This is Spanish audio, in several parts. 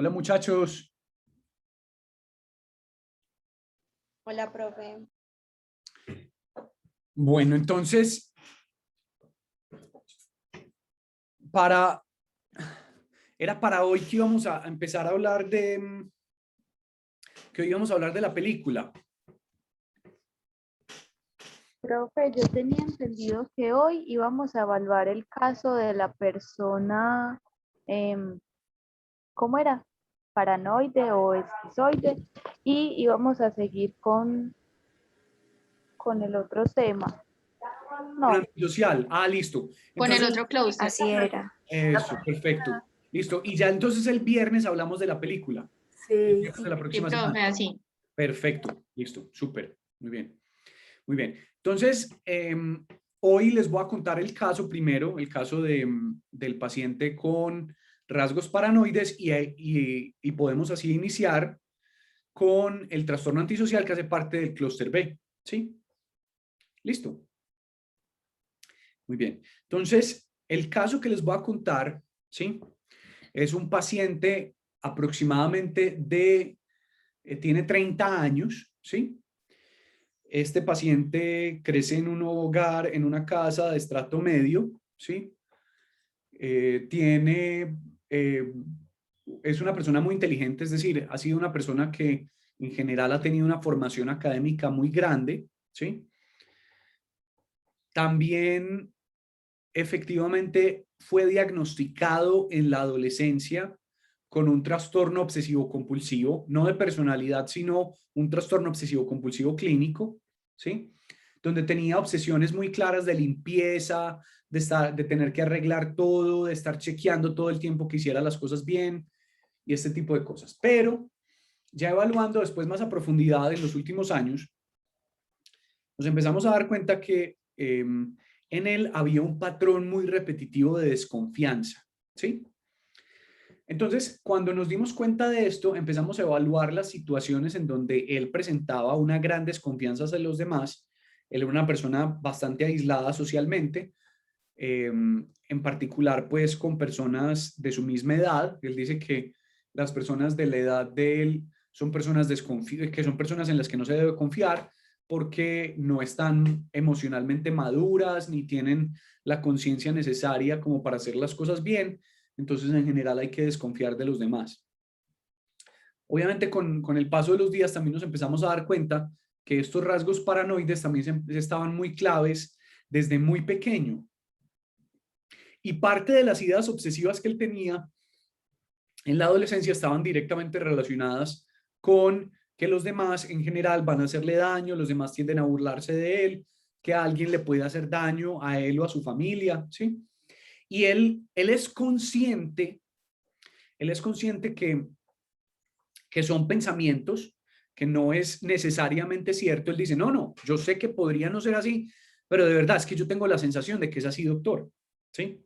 Hola muchachos. Hola, profe. Bueno, entonces, para, era para hoy que íbamos a empezar a hablar que hoy íbamos a hablar de la película. Profe, yo tenía entendido que hoy íbamos a evaluar el caso de la persona, em, ¿cómo era? Paranoide o esquizoide, y íbamos a seguir con el otro tema. Con No, antisocial. Ah, listo. Con el Entonces, otro clúster. así era. eso, perfecto. Listo. Y ya entonces el viernes hablamos de la película. El Sí. viernes de la Sí, próxima semana. profe, así. Perfecto. Listo. Súper. Muy bien. Muy bien. Entonces, hoy les voy a contar el caso primero, el caso del paciente con rasgos paranoides y podemos así iniciar con el trastorno antisocial que hace parte del clúster B. ¿Sí? Listo. Muy bien. Entonces, el caso que les voy a contar, ¿sí? Es un paciente aproximadamente tiene 30 años, ¿sí? Este paciente crece en un hogar, en una casa de estrato medio, ¿sí? Tiene, es una persona muy inteligente, es decir, ha sido una persona que en general ha tenido una formación académica muy grande, ¿sí? También efectivamente fue diagnosticado en la adolescencia con un trastorno obsesivo compulsivo, no de personalidad, sino un trastorno obsesivo compulsivo clínico, ¿sí? Donde tenía obsesiones muy claras de limpieza, de tener que arreglar todo, de estar chequeando todo el tiempo que hiciera las cosas bien y este tipo de cosas. Pero ya evaluando después más a profundidad en los últimos años, nos empezamos a dar cuenta que en él había un patrón muy repetitivo de desconfianza, ¿sí? Entonces, cuando nos dimos cuenta de esto, empezamos a evaluar las situaciones en donde él presentaba una gran desconfianza hacia los demás. Él era una persona bastante aislada socialmente, en particular pues con personas de su misma edad. Él dice que las personas de la edad de él son personas que son personas en las que no se debe confiar porque no están emocionalmente maduras ni tienen la conciencia necesaria como para hacer las cosas bien. Entonces, en general hay que desconfiar de los demás. Obviamente, con el paso de los días también nos empezamos a dar cuenta que estos rasgos paranoides también estaban muy claves desde muy pequeño. Y parte de las ideas obsesivas que él tenía en la adolescencia estaban directamente relacionadas con que los demás en general van a hacerle daño, los demás tienden a burlarse de él, que alguien le puede hacer daño a él o a su familia, ¿sí? Y él es consciente que son pensamientos, que no es necesariamente cierto. Él dice, no, no, yo sé que podría no ser así, pero de verdad es que yo tengo la sensación de que es así, doctor, ¿sí?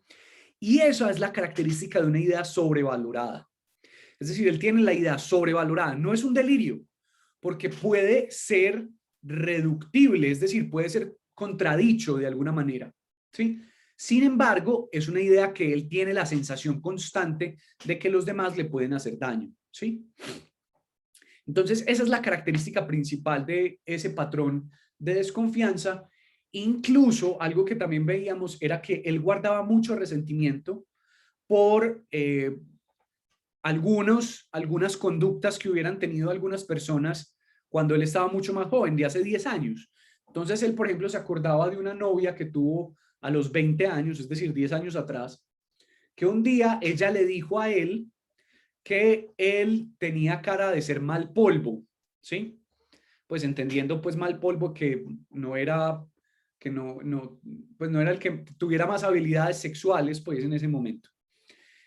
Y esa es la característica de una idea sobrevalorada. Es decir, él tiene la idea sobrevalorada. No es un delirio, porque puede ser reductible, es decir, puede ser contradicho de alguna manera, ¿sí? Sin embargo, es una idea que él tiene la sensación constante de que los demás le pueden hacer daño, ¿sí? Entonces, esa es la característica principal de ese patrón de desconfianza. Incluso, algo que también veíamos era que él guardaba mucho resentimiento por algunas conductas que hubieran tenido algunas personas cuando él estaba mucho más joven, de hace 10 años. Entonces él, por ejemplo, se acordaba de una novia que tuvo a los 20 años, es decir, 10 años atrás, que un día ella le dijo a él que él tenía cara de ser mal polvo, ¿sí? Pues entendiendo pues mal polvo que no era, pues no era el que tuviera más habilidades sexuales pues en ese momento.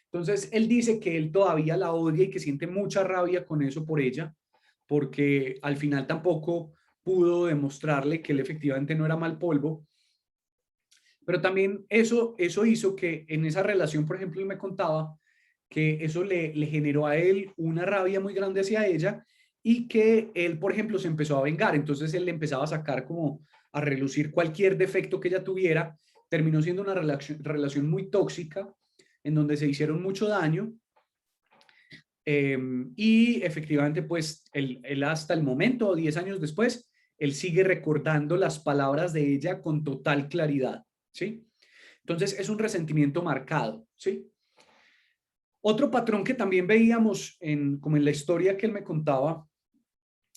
Entonces, él dice que él todavía la odia y que siente mucha rabia con eso por ella, porque al final tampoco pudo demostrarle que él efectivamente no era mal polvo. Pero también eso hizo que en esa relación, por ejemplo, él me contaba que eso le generó a él una rabia muy grande hacia ella y que él, por ejemplo, se empezó a vengar. Entonces él le empezaba a sacar como a relucir cualquier defecto que ella tuviera. Terminó siendo una relación muy tóxica en donde se hicieron mucho daño. Y efectivamente, pues, él hasta el momento, 10 años después, él sigue recordando las palabras de ella con total claridad, ¿sí? Entonces, es un resentimiento marcado, ¿sí? Otro patrón que también veíamos como en la historia que él me contaba,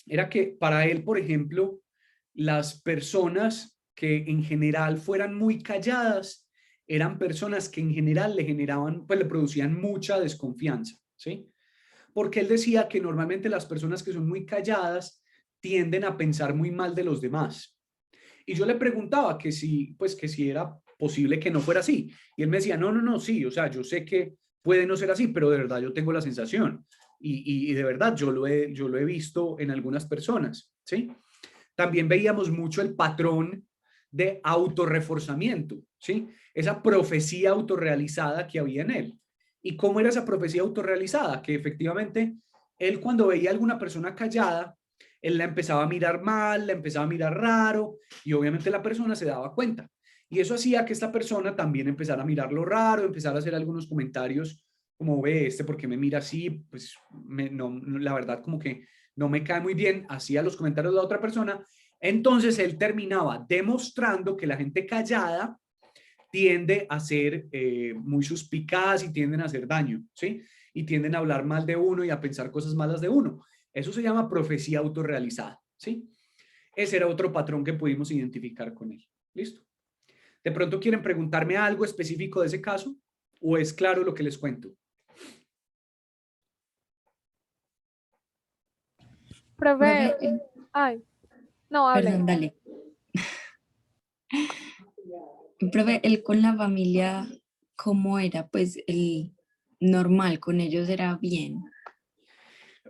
era que para él, por ejemplo, las personas que en general fueran muy calladas eran personas que en general le generaban, pues le producían mucha desconfianza, ¿sí? Porque él decía que normalmente las personas que son muy calladas tienden a pensar muy mal de los demás. Y yo le preguntaba que si, pues que si era posible que no fuera así. Y él me decía, no, no, no, sí, o sea, yo sé que puede no ser así, pero de verdad yo tengo la sensación. Y de verdad yo lo he visto en algunas personas, ¿sí? También veíamos mucho el patrón de autorreforzamiento, ¿sí? Esa profecía autorrealizada que había en él. ¿Y cómo era esa profecía autorrealizada? Que efectivamente él cuando veía a alguna persona callada, él la empezaba a mirar mal, la empezaba a mirar raro y obviamente la persona se daba cuenta. Y eso hacía que esta persona también empezara a mirarlo raro, empezara a hacer algunos comentarios como ve este, ¿por qué me mira así? Pues no, la verdad como que no me cae muy bien, hacía los comentarios de la otra persona. Entonces él terminaba demostrando que la gente callada tiende a ser muy suspicaz y tienden a hacer daño, ¿sí? Y tienden a hablar mal de uno y a pensar cosas malas de uno. Eso se llama profecía autorrealizada, ¿sí? Ese era otro patrón que pudimos identificar con él. ¿Listo? ¿De pronto quieren preguntarme algo específico de ese caso? ¿O es claro lo que les cuento? Profe, Profe, ay, no, hable. perdón, dale. Profe, él con la familia, ¿cómo era? Pues el normal, con ellos era bien.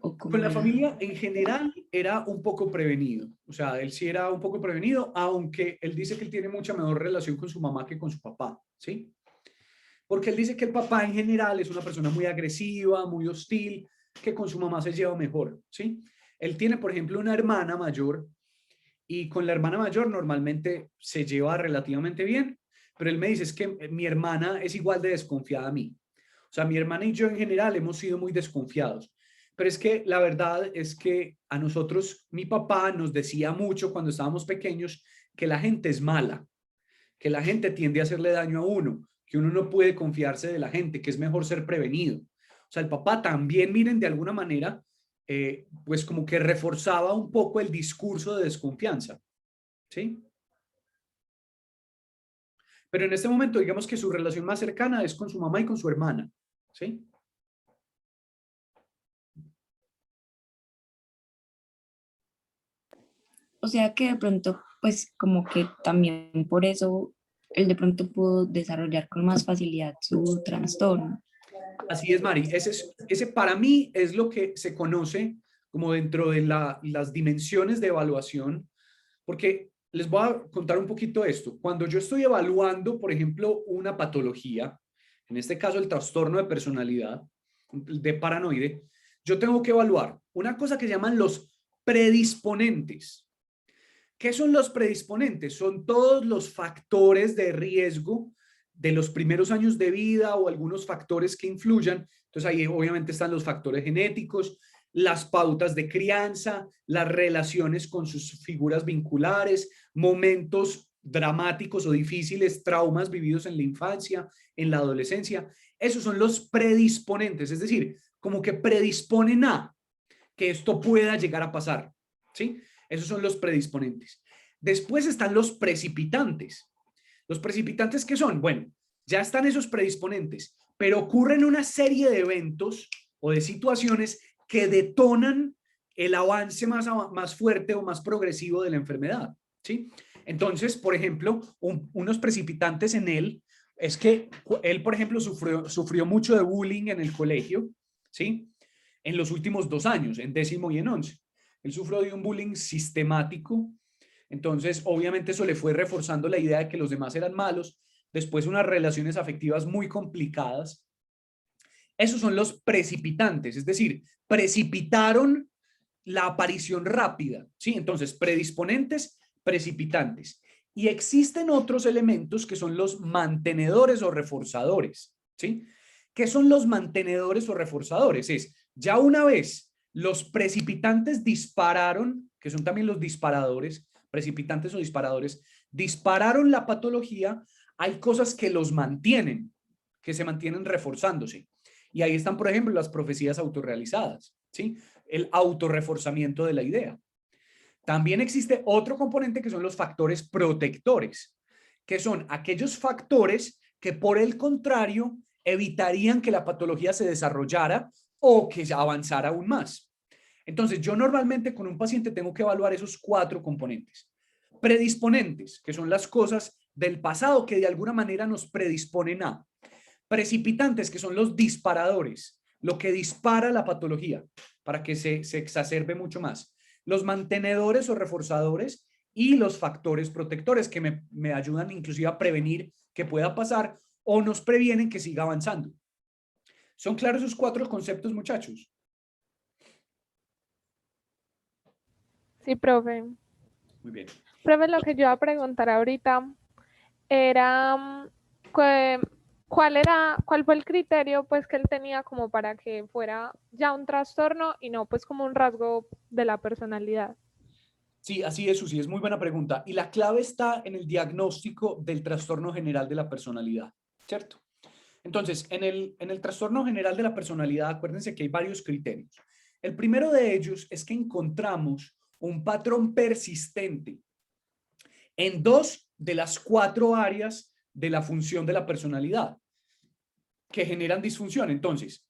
¿O Con cómo la era? familia en general era un poco prevenido, o sea, él sí era un poco prevenido, aunque él dice que él tiene mucha mejor relación con su mamá que con su papá, ¿sí? Porque él dice que el papá en general es una persona muy agresiva, muy hostil, que con su mamá se lleva mejor, ¿sí? Él tiene, por ejemplo, una hermana mayor y con la hermana mayor normalmente se lleva relativamente bien, pero él me dice es que mi hermana es igual de desconfiada a mí. O sea, mi hermana y yo en general hemos sido muy desconfiados. Pero es que la verdad es que a nosotros, mi papá nos decía mucho cuando estábamos pequeños que la gente es mala, que la gente tiende a hacerle daño a uno, que uno no puede confiarse de la gente, que es mejor ser prevenido. O sea, el papá también, miren, de alguna manera, pues como que reforzaba un poco el discurso de desconfianza, ¿sí? Pero en este momento, digamos que su relación más cercana es con su mamá y con su hermana, ¿sí? O sea que de pronto, pues como que también por eso él de pronto pudo desarrollar con más facilidad su trastorno. Así es, Mari. Ese para mí es lo que se conoce como dentro de las dimensiones de evaluación, porque les voy a contar un poquito esto. Cuando yo estoy evaluando, por ejemplo, una patología, en este caso el trastorno de personalidad, de paranoide, yo tengo que evaluar una cosa que se llaman los predisponentes. ¿Qué son los predisponentes? Son todos los factores de riesgo de los primeros años de vida o algunos factores que influyan. Entonces ahí obviamente están los factores genéticos, las pautas de crianza, las relaciones con sus figuras vinculares, momentos dramáticos o difíciles, traumas vividos en la infancia, en la adolescencia. Esos son los predisponentes, es decir, como que predisponen a que esto pueda llegar a pasar, ¿sí? Esos son los predisponentes. Después están los precipitantes. ¿Los precipitantes qué son? Bueno, ya están esos predisponentes, pero ocurren una serie de eventos o de situaciones que detonan el avance más fuerte o más progresivo de la enfermedad, ¿sí? Entonces, por ejemplo, unos precipitantes en él es que él, por ejemplo, sufrió mucho de bullying en el colegio, ¿sí? En los últimos 2 años, en 10º y en 11. Él sufrió de un bullying sistemático, entonces obviamente eso le fue reforzando la idea de que los demás eran malos, después unas relaciones afectivas muy complicadas. Esos son los precipitantes, es decir, precipitaron la aparición rápida, ¿sí? Entonces, predisponentes, precipitantes. Y existen otros elementos que son los mantenedores o reforzadores, ¿sí? ¿Qué son los mantenedores o reforzadores? Es Ya una vez los precipitantes dispararon, que son también los disparadores, precipitantes o disparadores, dispararon la patología, hay cosas que los mantienen, que se mantienen reforzándose. Y ahí están, por ejemplo, las profecías autorrealizadas, ¿sí? El autorreforzamiento de la idea. También existe otro componente que son los factores protectores, que son aquellos factores que por el contrario evitarían que la patología se desarrollara o que avanzara aún más. Entonces, yo normalmente con un paciente tengo que evaluar esos 4 componentes. Predisponentes, que son las cosas del pasado que de alguna manera nos predisponen a. Precipitantes, que son los disparadores, lo que dispara la patología para que se exacerbe mucho más. Los mantenedores o reforzadores y los factores protectores que me ayudan inclusive a prevenir que pueda pasar o nos previenen que siga avanzando. ¿Son claros esos 4 conceptos, muchachos? Sí, profe. Muy bien. Profe, lo que yo iba a preguntar ahorita era cuál fue el criterio pues que él tenía como para que fuera ya un trastorno y no pues como un rasgo de la personalidad. Sí, así es, Susi, es muy buena pregunta. Y la clave está en el diagnóstico del trastorno general de la personalidad, ¿cierto? Entonces, en el trastorno general de la personalidad, acuérdense que hay varios criterios. El primero de ellos es que encontramos un patrón persistente en 2 de las 4 áreas de la función de la personalidad que generan disfunción. Entonces,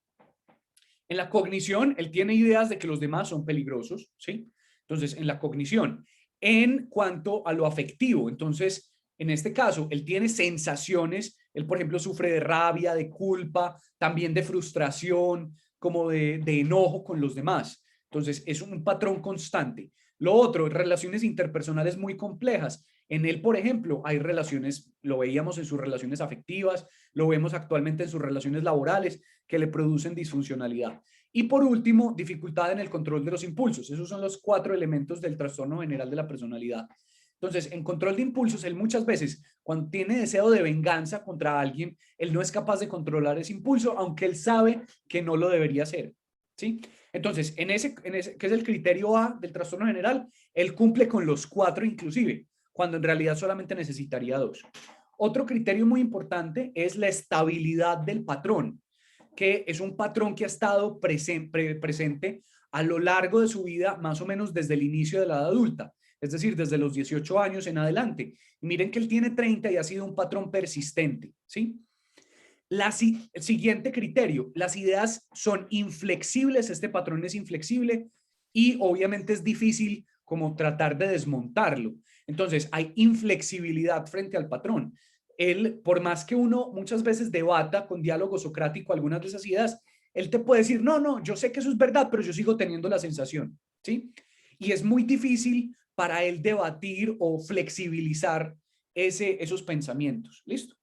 en la cognición, él tiene ideas de que los demás son peligrosos, ¿sí? Entonces, en la cognición, en cuanto a lo afectivo, entonces, en este caso, él tiene sensaciones, él, por ejemplo, sufre de rabia, de culpa, también de frustración, como de enojo con los demás. Entonces, es un patrón constante. Lo otro, relaciones interpersonales muy complejas. En él, por ejemplo, hay relaciones, lo veíamos en sus relaciones afectivas, lo vemos actualmente en sus relaciones laborales, que le producen disfuncionalidad. Y por último, dificultad en el control de los impulsos. Esos son los 4 elementos del trastorno general de la personalidad. Entonces, en control de impulsos, él muchas veces, cuando tiene deseo de venganza contra alguien, él no es capaz de controlar ese impulso, aunque él sabe que no lo debería hacer. ¿Sí? Entonces, en ese, que es el criterio A del trastorno general, él cumple con los 4 inclusive, cuando en realidad solamente necesitaría 2. Otro criterio muy importante es la estabilidad del patrón, que es un patrón que ha estado presente a lo largo de su vida, más o menos desde el inicio de la edad adulta, es decir, desde los 18 años en adelante. Y miren que él tiene 30 y ha sido un patrón persistente, ¿sí? El siguiente criterio, las ideas son inflexibles, este patrón es inflexible y obviamente es difícil como tratar de desmontarlo. Entonces, hay inflexibilidad frente al patrón. Él, por más que uno muchas veces debata con diálogo socrático algunas de esas ideas, él te puede decir, no, no, yo sé que eso es verdad, pero yo sigo teniendo la sensación, ¿sí? Y es muy difícil para él debatir o flexibilizar esos pensamientos, ¿listo?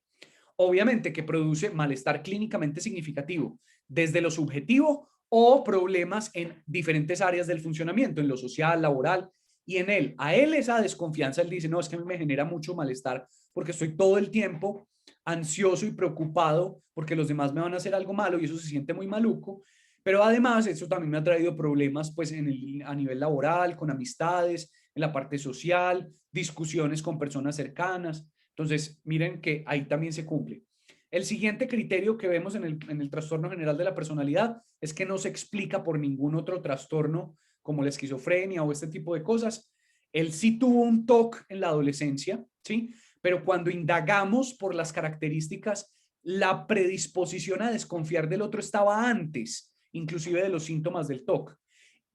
Obviamente que produce malestar clínicamente significativo, desde lo subjetivo o problemas en diferentes áreas del funcionamiento, en lo social, laboral, y en él, a él esa desconfianza, él dice, no, es que a mí me genera mucho malestar porque estoy todo el tiempo ansioso y preocupado porque los demás me van a hacer algo malo y eso se siente muy maluco, pero además eso también me ha traído problemas pues a nivel laboral, con amistades, en la parte social, discusiones con personas cercanas. Entonces, miren que ahí también se cumple. El siguiente criterio que vemos en el trastorno general de la personalidad es que no se explica por ningún otro trastorno como la esquizofrenia o este tipo de cosas. Él sí tuvo un TOC en la adolescencia, ¿sí? Pero cuando indagamos por las características, la predisposición a desconfiar del otro estaba antes, inclusive de los síntomas del TOC.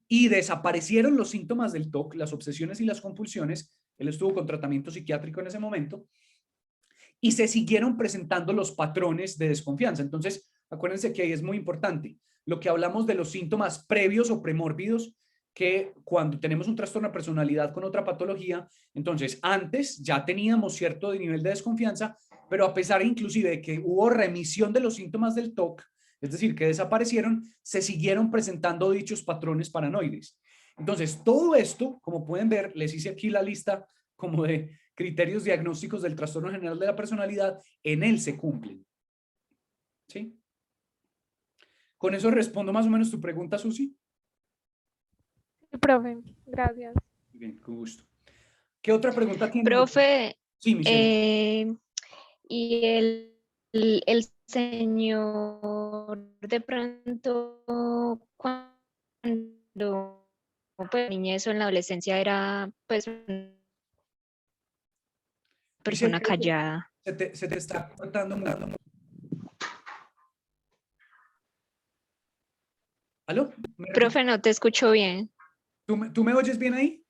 Y desaparecieron los síntomas del TOC, las obsesiones y las compulsiones. Él estuvo con tratamiento psiquiátrico en ese momento y se siguieron presentando los patrones de desconfianza. Entonces, acuérdense que ahí es muy importante. Lo que hablamos de los síntomas previos o premórbidos, que cuando tenemos un trastorno de personalidad con otra patología, entonces antes ya teníamos cierto nivel de desconfianza, pero a pesar inclusive de que hubo remisión de los síntomas del TOC, es decir, que desaparecieron, se siguieron presentando dichos patrones paranoides. Entonces, todo esto, como pueden ver, les hice aquí la lista como de criterios diagnósticos del trastorno general de la personalidad, en él se cumplen. ¿Sí? ¿Con eso respondo más o menos tu pregunta, Susi? Sí, profe, gracias. Bien, con gusto. ¿Qué otra pregunta tienen? Profe, Sí, Michelle. y el señor de pronto cuando pues, niñez o en la adolescencia era pues una persona Michelle, creo que callada. se te está cortando mucho. ¿Aló? ¿Me repites? Profe, no te escucho bien. ¿Tú me oyes bien ahí?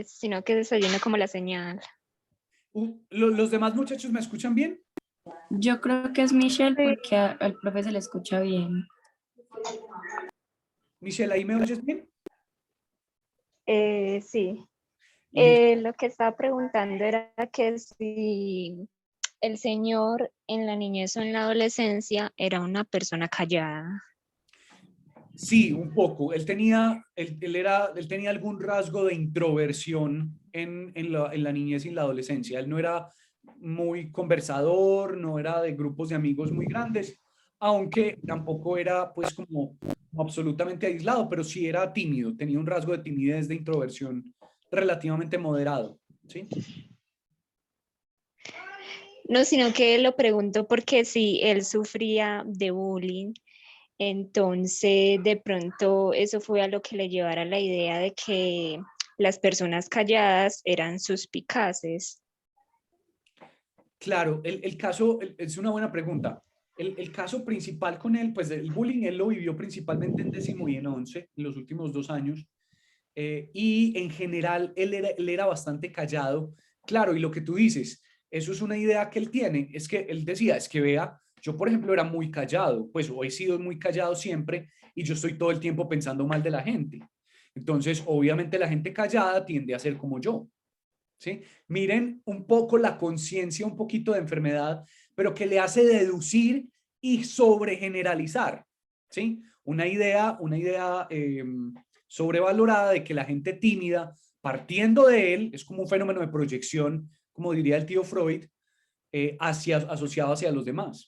Sino que desayuno como la señal. ¿Los demás muchachos me escuchan bien? Yo creo que es Michelle Sí, porque al profe se le escucha bien. Michelle, ¿ahí me oyes bien? Sí. Listo. Lo que estaba preguntando era que si el señor en la niñez o en la adolescencia era una persona callada. Sí, un poco. Él tenía algún rasgo de introversión en la niñez y en la adolescencia. Él no era muy conversador, no era de grupos de amigos muy grandes, aunque tampoco era pues como absolutamente aislado, pero sí era tímido, tenía un rasgo de timidez, de introversión relativamente moderado, ¿sí? No, sino que lo pregunto porque si él sufría de bullying, entonces de pronto eso fue a lo que le llevara la idea de que las personas calladas eran suspicaces. Claro, el caso es una buena pregunta. El caso principal con él, pues el bullying, él lo vivió principalmente en décimo y en once, en los últimos 2 años. Y en general él era bastante callado. Claro, y lo que tú dices, eso es una idea que él tiene, es que él decía, es que vea, yo por ejemplo era muy callado, pues o he sido muy callado siempre y yo estoy todo el tiempo pensando mal de la gente. Entonces, obviamente la gente callada tiende a ser como yo. ¿Sí? Miren un poco la conciencia, un poquito de enfermedad, pero que le hace deducir y sobregeneralizar, ¿sí? Una idea sobrevalorada de que la gente tímida, partiendo de él, es como un fenómeno de proyección, como diría el tío Freud, asociado hacia los demás.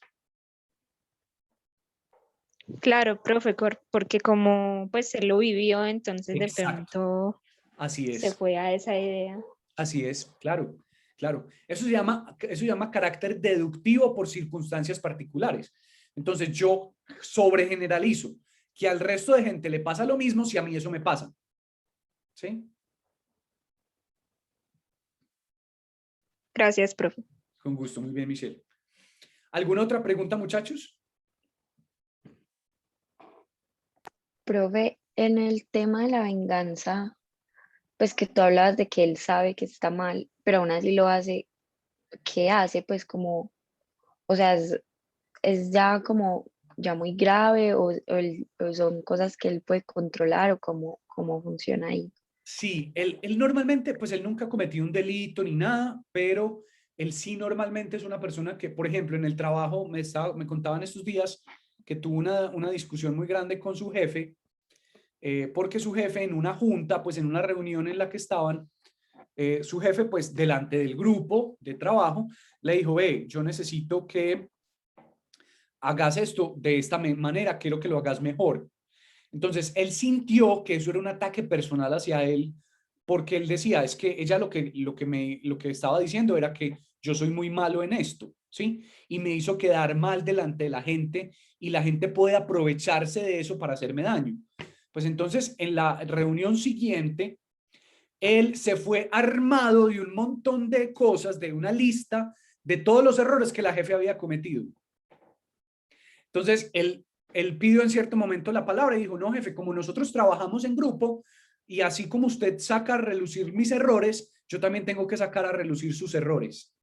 Claro, profe, porque como pues él lo vivió, entonces de Exacto, pronto así se es. fue a esa idea. Así es, claro, claro. Eso se llama carácter deductivo por circunstancias particulares. Entonces yo sobregeneralizo que al resto de gente le pasa lo mismo si a mí eso me pasa. ¿Sí? Gracias, profe. Con gusto, muy bien, Michelle. ¿Alguna otra pregunta, muchachos? Profe, en el tema de la venganza, pues que tú hablabas de que él sabe que está mal, pero aún así lo hace, ¿qué hace? Pues como, o sea, es ya como ya muy grave o son cosas que él puede controlar o cómo funciona ahí. Sí, él normalmente, pues él nunca ha cometido un delito ni nada, pero él sí normalmente es una persona que, por ejemplo, en el trabajo me contaban estos días que tuvo una discusión muy grande con su jefe, porque su jefe en una junta, pues en una reunión en la que estaban, su jefe, pues delante del grupo de trabajo, le dijo, yo necesito que hagas esto de esta manera, quiero que lo hagas mejor. Entonces, él sintió que eso era un ataque personal hacia él, porque él decía, es que ella lo que estaba diciendo era que yo soy muy malo en esto, ¿sí? Y me hizo quedar mal delante de la gente y la gente puede aprovecharse de eso para hacerme daño. Pues entonces, en la reunión siguiente, él se fue armado de un montón de cosas, de una lista de todos los errores que la jefe había cometido. Entonces, él pidió en cierto momento la palabra y dijo, no, jefe, como nosotros trabajamos en grupo y así como usted saca a relucir mis errores, yo también tengo que sacar a relucir sus errores.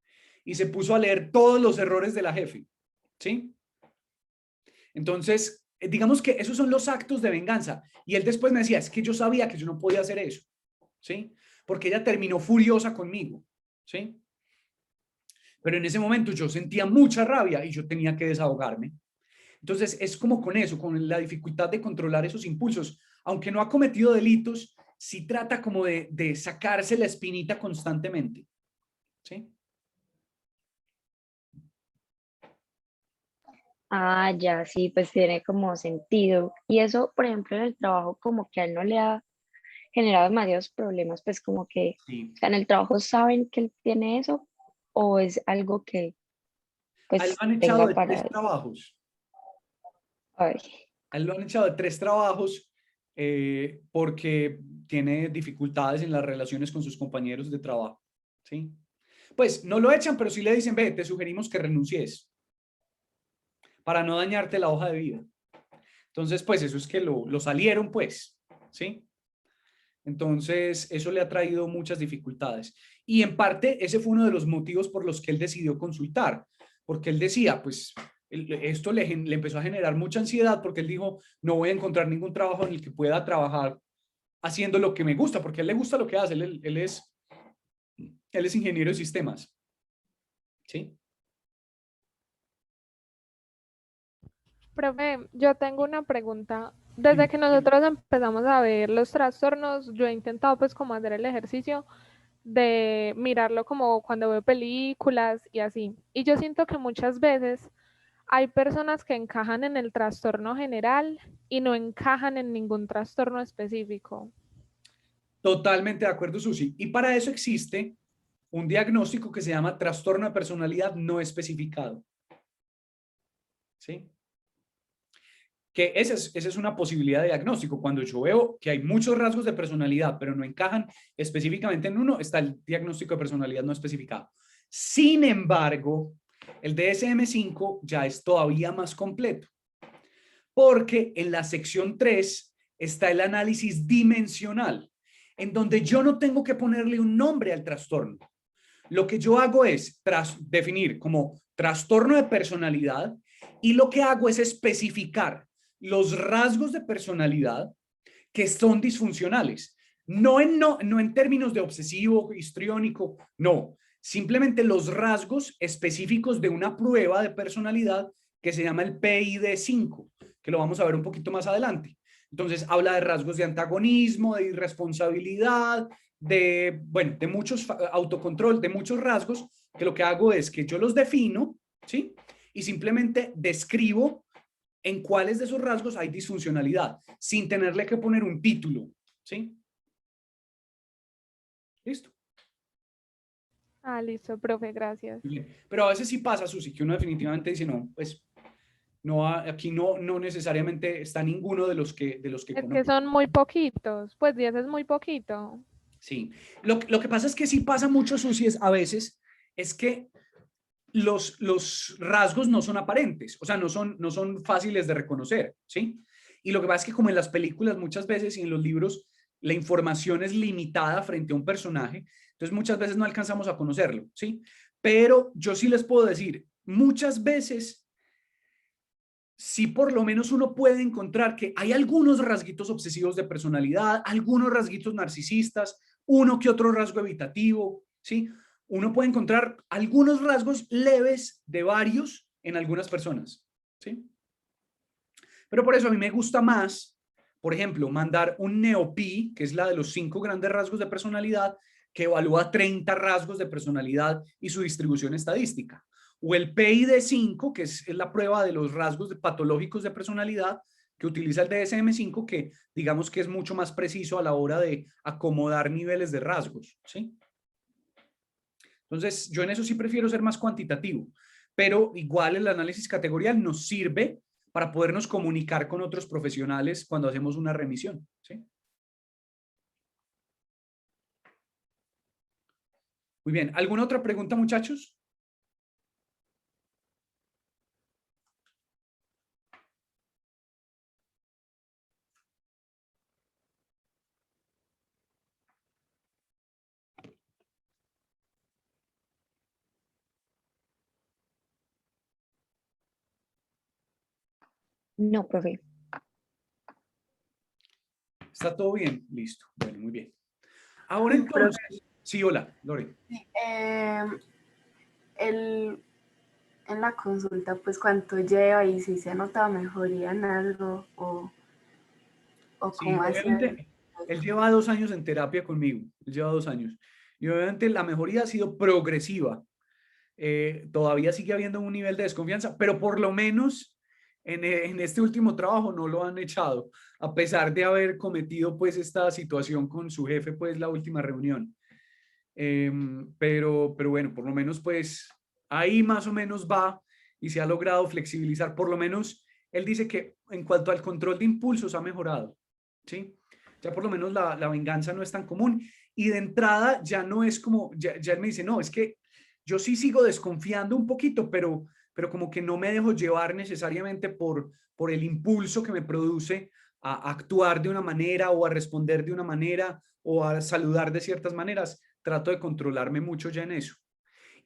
Y se puso a leer todos los errores de la jefe, ¿sí? Entonces, digamos que esos son los actos de venganza. Y él después me decía, es que yo sabía que yo no podía hacer eso, ¿sí? Porque ella terminó furiosa conmigo, ¿sí? Pero en ese momento yo sentía mucha rabia y yo tenía que desahogarme. Entonces, es como con eso, con la dificultad de controlar esos impulsos. Aunque no ha cometido delitos, sí trata como de sacarse la espinita constantemente. ¿Sí? Ah, ya, sí, pues tiene como sentido. Y eso, por ejemplo, en el trabajo como que a él no le ha generado demasiados problemas, pues como que, Sí. o sea, en el trabajo saben que él tiene eso o es algo que A él pues lo han echado tenga de tres para, trabajos. ay, A él lo han echado de tres trabajos porque tiene dificultades en las relaciones con sus compañeros de trabajo. ¿Sí? Pues no lo echan, pero sí le dicen, ve, te sugerimos que renuncies para no dañarte la hoja de vida. Entonces, pues eso es que lo salieron, pues, ¿sí? Entonces, eso le ha traído muchas dificultades. Y en parte, ese fue uno de los motivos por los que él decidió consultar, porque él decía, pues, esto le empezó a generar mucha ansiedad porque él dijo, no voy a encontrar ningún trabajo en el que pueda trabajar haciendo lo que me gusta, porque a él le gusta lo que hace, él es ingeniero de sistemas, ¿sí? Profe, yo tengo una pregunta. Desde que nosotros empezamos a ver los trastornos, yo he intentado pues como hacer el ejercicio de mirarlo como cuando veo películas y así. Y yo siento que muchas veces hay personas que encajan en el trastorno general y no encajan en ningún trastorno específico. Totalmente de acuerdo, Susi. Y para eso existe un diagnóstico que se llama trastorno de personalidad no especificado. ¿Sí? Que esa es una posibilidad de diagnóstico. Cuando yo veo que hay muchos rasgos de personalidad, pero no encajan específicamente en uno, está el diagnóstico de personalidad no especificado. Sin embargo, el DSM-5 ya es todavía más completo, porque en la sección 3 está el análisis dimensional, en donde yo no tengo que ponerle un nombre al trastorno. Lo que yo hago es definir como trastorno de personalidad y lo que hago es especificar los rasgos de personalidad que son disfuncionales. No en términos de obsesivo, histriónico, no. Simplemente los rasgos específicos de una prueba de personalidad que se llama el PID-5, que lo vamos a ver un poquito más adelante. Entonces habla de rasgos de antagonismo, de irresponsabilidad, bueno, de muchos autocontrol, de muchos rasgos, que lo que hago es que yo los defino, ¿sí? Y simplemente describo en cuáles de esos rasgos hay disfuncionalidad, sin tenerle que poner un título, ¿sí? Listo. Ah, listo, profe, gracias. Bien. Pero a veces sí pasa, Susi, que uno definitivamente dice, no, pues no, aquí no necesariamente está ninguno de los que Es que conozco. son muy poquitos, pues 10 es muy poquito. Sí. Lo que pasa es que sí pasa mucho, Susi, a veces es que los rasgos no son aparentes, o sea, no son fáciles de reconocer, ¿sí? Y lo que pasa es que como en las películas muchas veces y en los libros la información es limitada frente a un personaje, entonces muchas veces no alcanzamos a conocerlo, ¿sí? Pero yo sí les puedo decir, muchas veces sí por lo menos uno puede encontrar que hay algunos rasguitos obsesivos de personalidad, algunos rasguitos narcisistas, uno que otro rasgo evitativo, ¿sí? Uno puede encontrar algunos rasgos leves de varios en algunas personas, ¿sí? Pero por eso a mí me gusta más, por ejemplo, mandar un NeoPi, que es la de los 5 grandes rasgos de personalidad, que evalúa 30 rasgos de personalidad y su distribución estadística. O el PID-5, que es la prueba de los rasgos patológicos de personalidad, que utiliza el DSM-5, que digamos que es mucho más preciso a la hora de acomodar niveles de rasgos, ¿sí? Entonces, yo en eso sí prefiero ser más cuantitativo, pero igual el análisis categorial nos sirve para podernos comunicar con otros profesionales cuando hacemos una remisión, ¿sí? Muy bien. ¿Alguna otra pregunta, muchachos? no, profe. ¿Está todo bien? Listo. Bueno, muy bien. Ahora Profe, entonces, sí, hola, Lore. él en la consulta, pues cuánto lleva y si se ha notado mejoría en algo o Sí, cómo ha sido. obviamente, él lleva 2 años en terapia conmigo, él lleva 2 años. Y obviamente la mejoría ha sido progresiva. Todavía sigue habiendo un nivel de desconfianza, pero por lo menos en este último trabajo no lo han echado, a pesar de haber cometido pues esta situación con su jefe, pues la última reunión. Pero bueno, por lo menos pues ahí más o menos va y se ha logrado flexibilizar. Por lo menos él dice que en cuanto al control de impulsos ha mejorado, ¿sí? Ya por lo menos la venganza no es tan común y de entrada ya no es como, ya él me dice, no, es que yo sí sigo desconfiando un poquito, pero como que no me dejo llevar necesariamente por el impulso que me produce a actuar de una manera o a responder de una manera o a saludar de ciertas maneras. Trato de controlarme mucho ya en eso.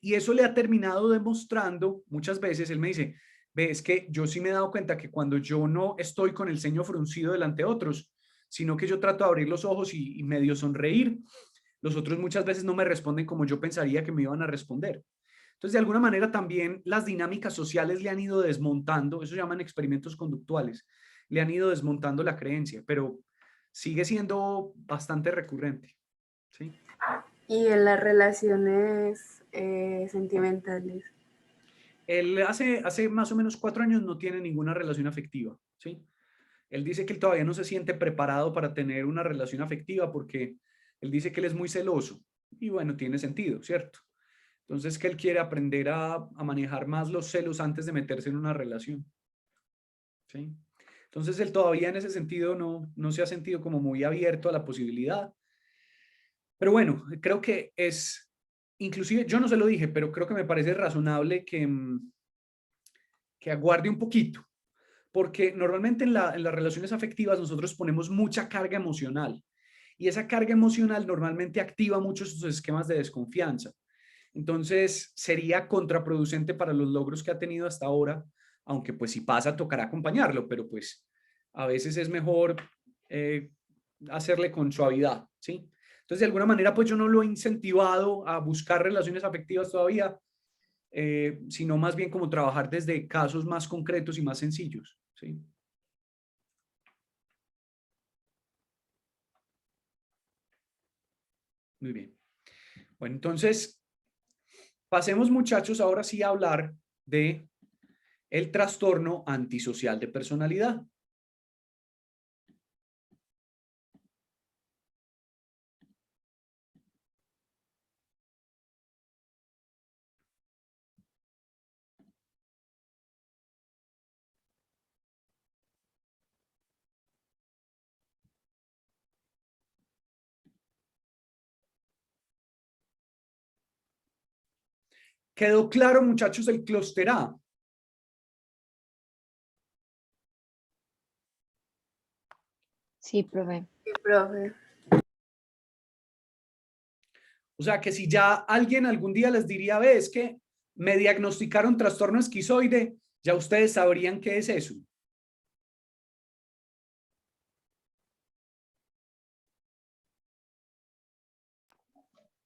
Y eso le ha terminado demostrando muchas veces, él me dice, ve, es que yo sí me he dado cuenta que cuando yo no estoy con el ceño fruncido delante de otros, sino que yo trato de abrir los ojos y medio sonreír, los otros muchas veces no me responden como yo pensaría que me iban a responder. Entonces, de alguna manera también las dinámicas sociales le han ido desmontando, eso se llaman experimentos conductuales, le han ido desmontando la creencia, pero sigue siendo bastante recurrente, ¿sí? Y en las relaciones sentimentales. Él hace más o menos 4 años no tiene ninguna relación afectiva, ¿sí? Él dice que él todavía no se siente preparado para tener una relación afectiva porque él dice que él es muy celoso y bueno, tiene sentido, ¿cierto? Entonces que él quiere aprender a manejar más los celos antes de meterse en una relación, ¿sí? Entonces él todavía en ese sentido no se ha sentido como muy abierto a la posibilidad. Pero bueno, creo que es, inclusive yo no se lo dije, pero creo que me parece razonable que aguarde un poquito, porque normalmente en las relaciones afectivas nosotros ponemos mucha carga emocional y esa carga emocional normalmente activa muchos sus esquemas de desconfianza. Entonces sería contraproducente para los logros que ha tenido hasta ahora, aunque pues si pasa tocará acompañarlo, pero pues a veces es mejor hacerle con suavidad, ¿sí? Entonces de alguna manera pues yo no lo he incentivado a buscar relaciones afectivas todavía, sino más bien como trabajar desde casos más concretos y más sencillos, ¿sí? Muy bien. Bueno, entonces pasemos muchachos ahora sí a hablar de el trastorno antisocial de personalidad. ¿Quedó claro, muchachos, el clúster A? Sí, profe. Sí, profe. O sea, que si ya alguien algún día les diría, ve, es que me diagnosticaron trastorno esquizoide, ya ustedes sabrían qué es eso.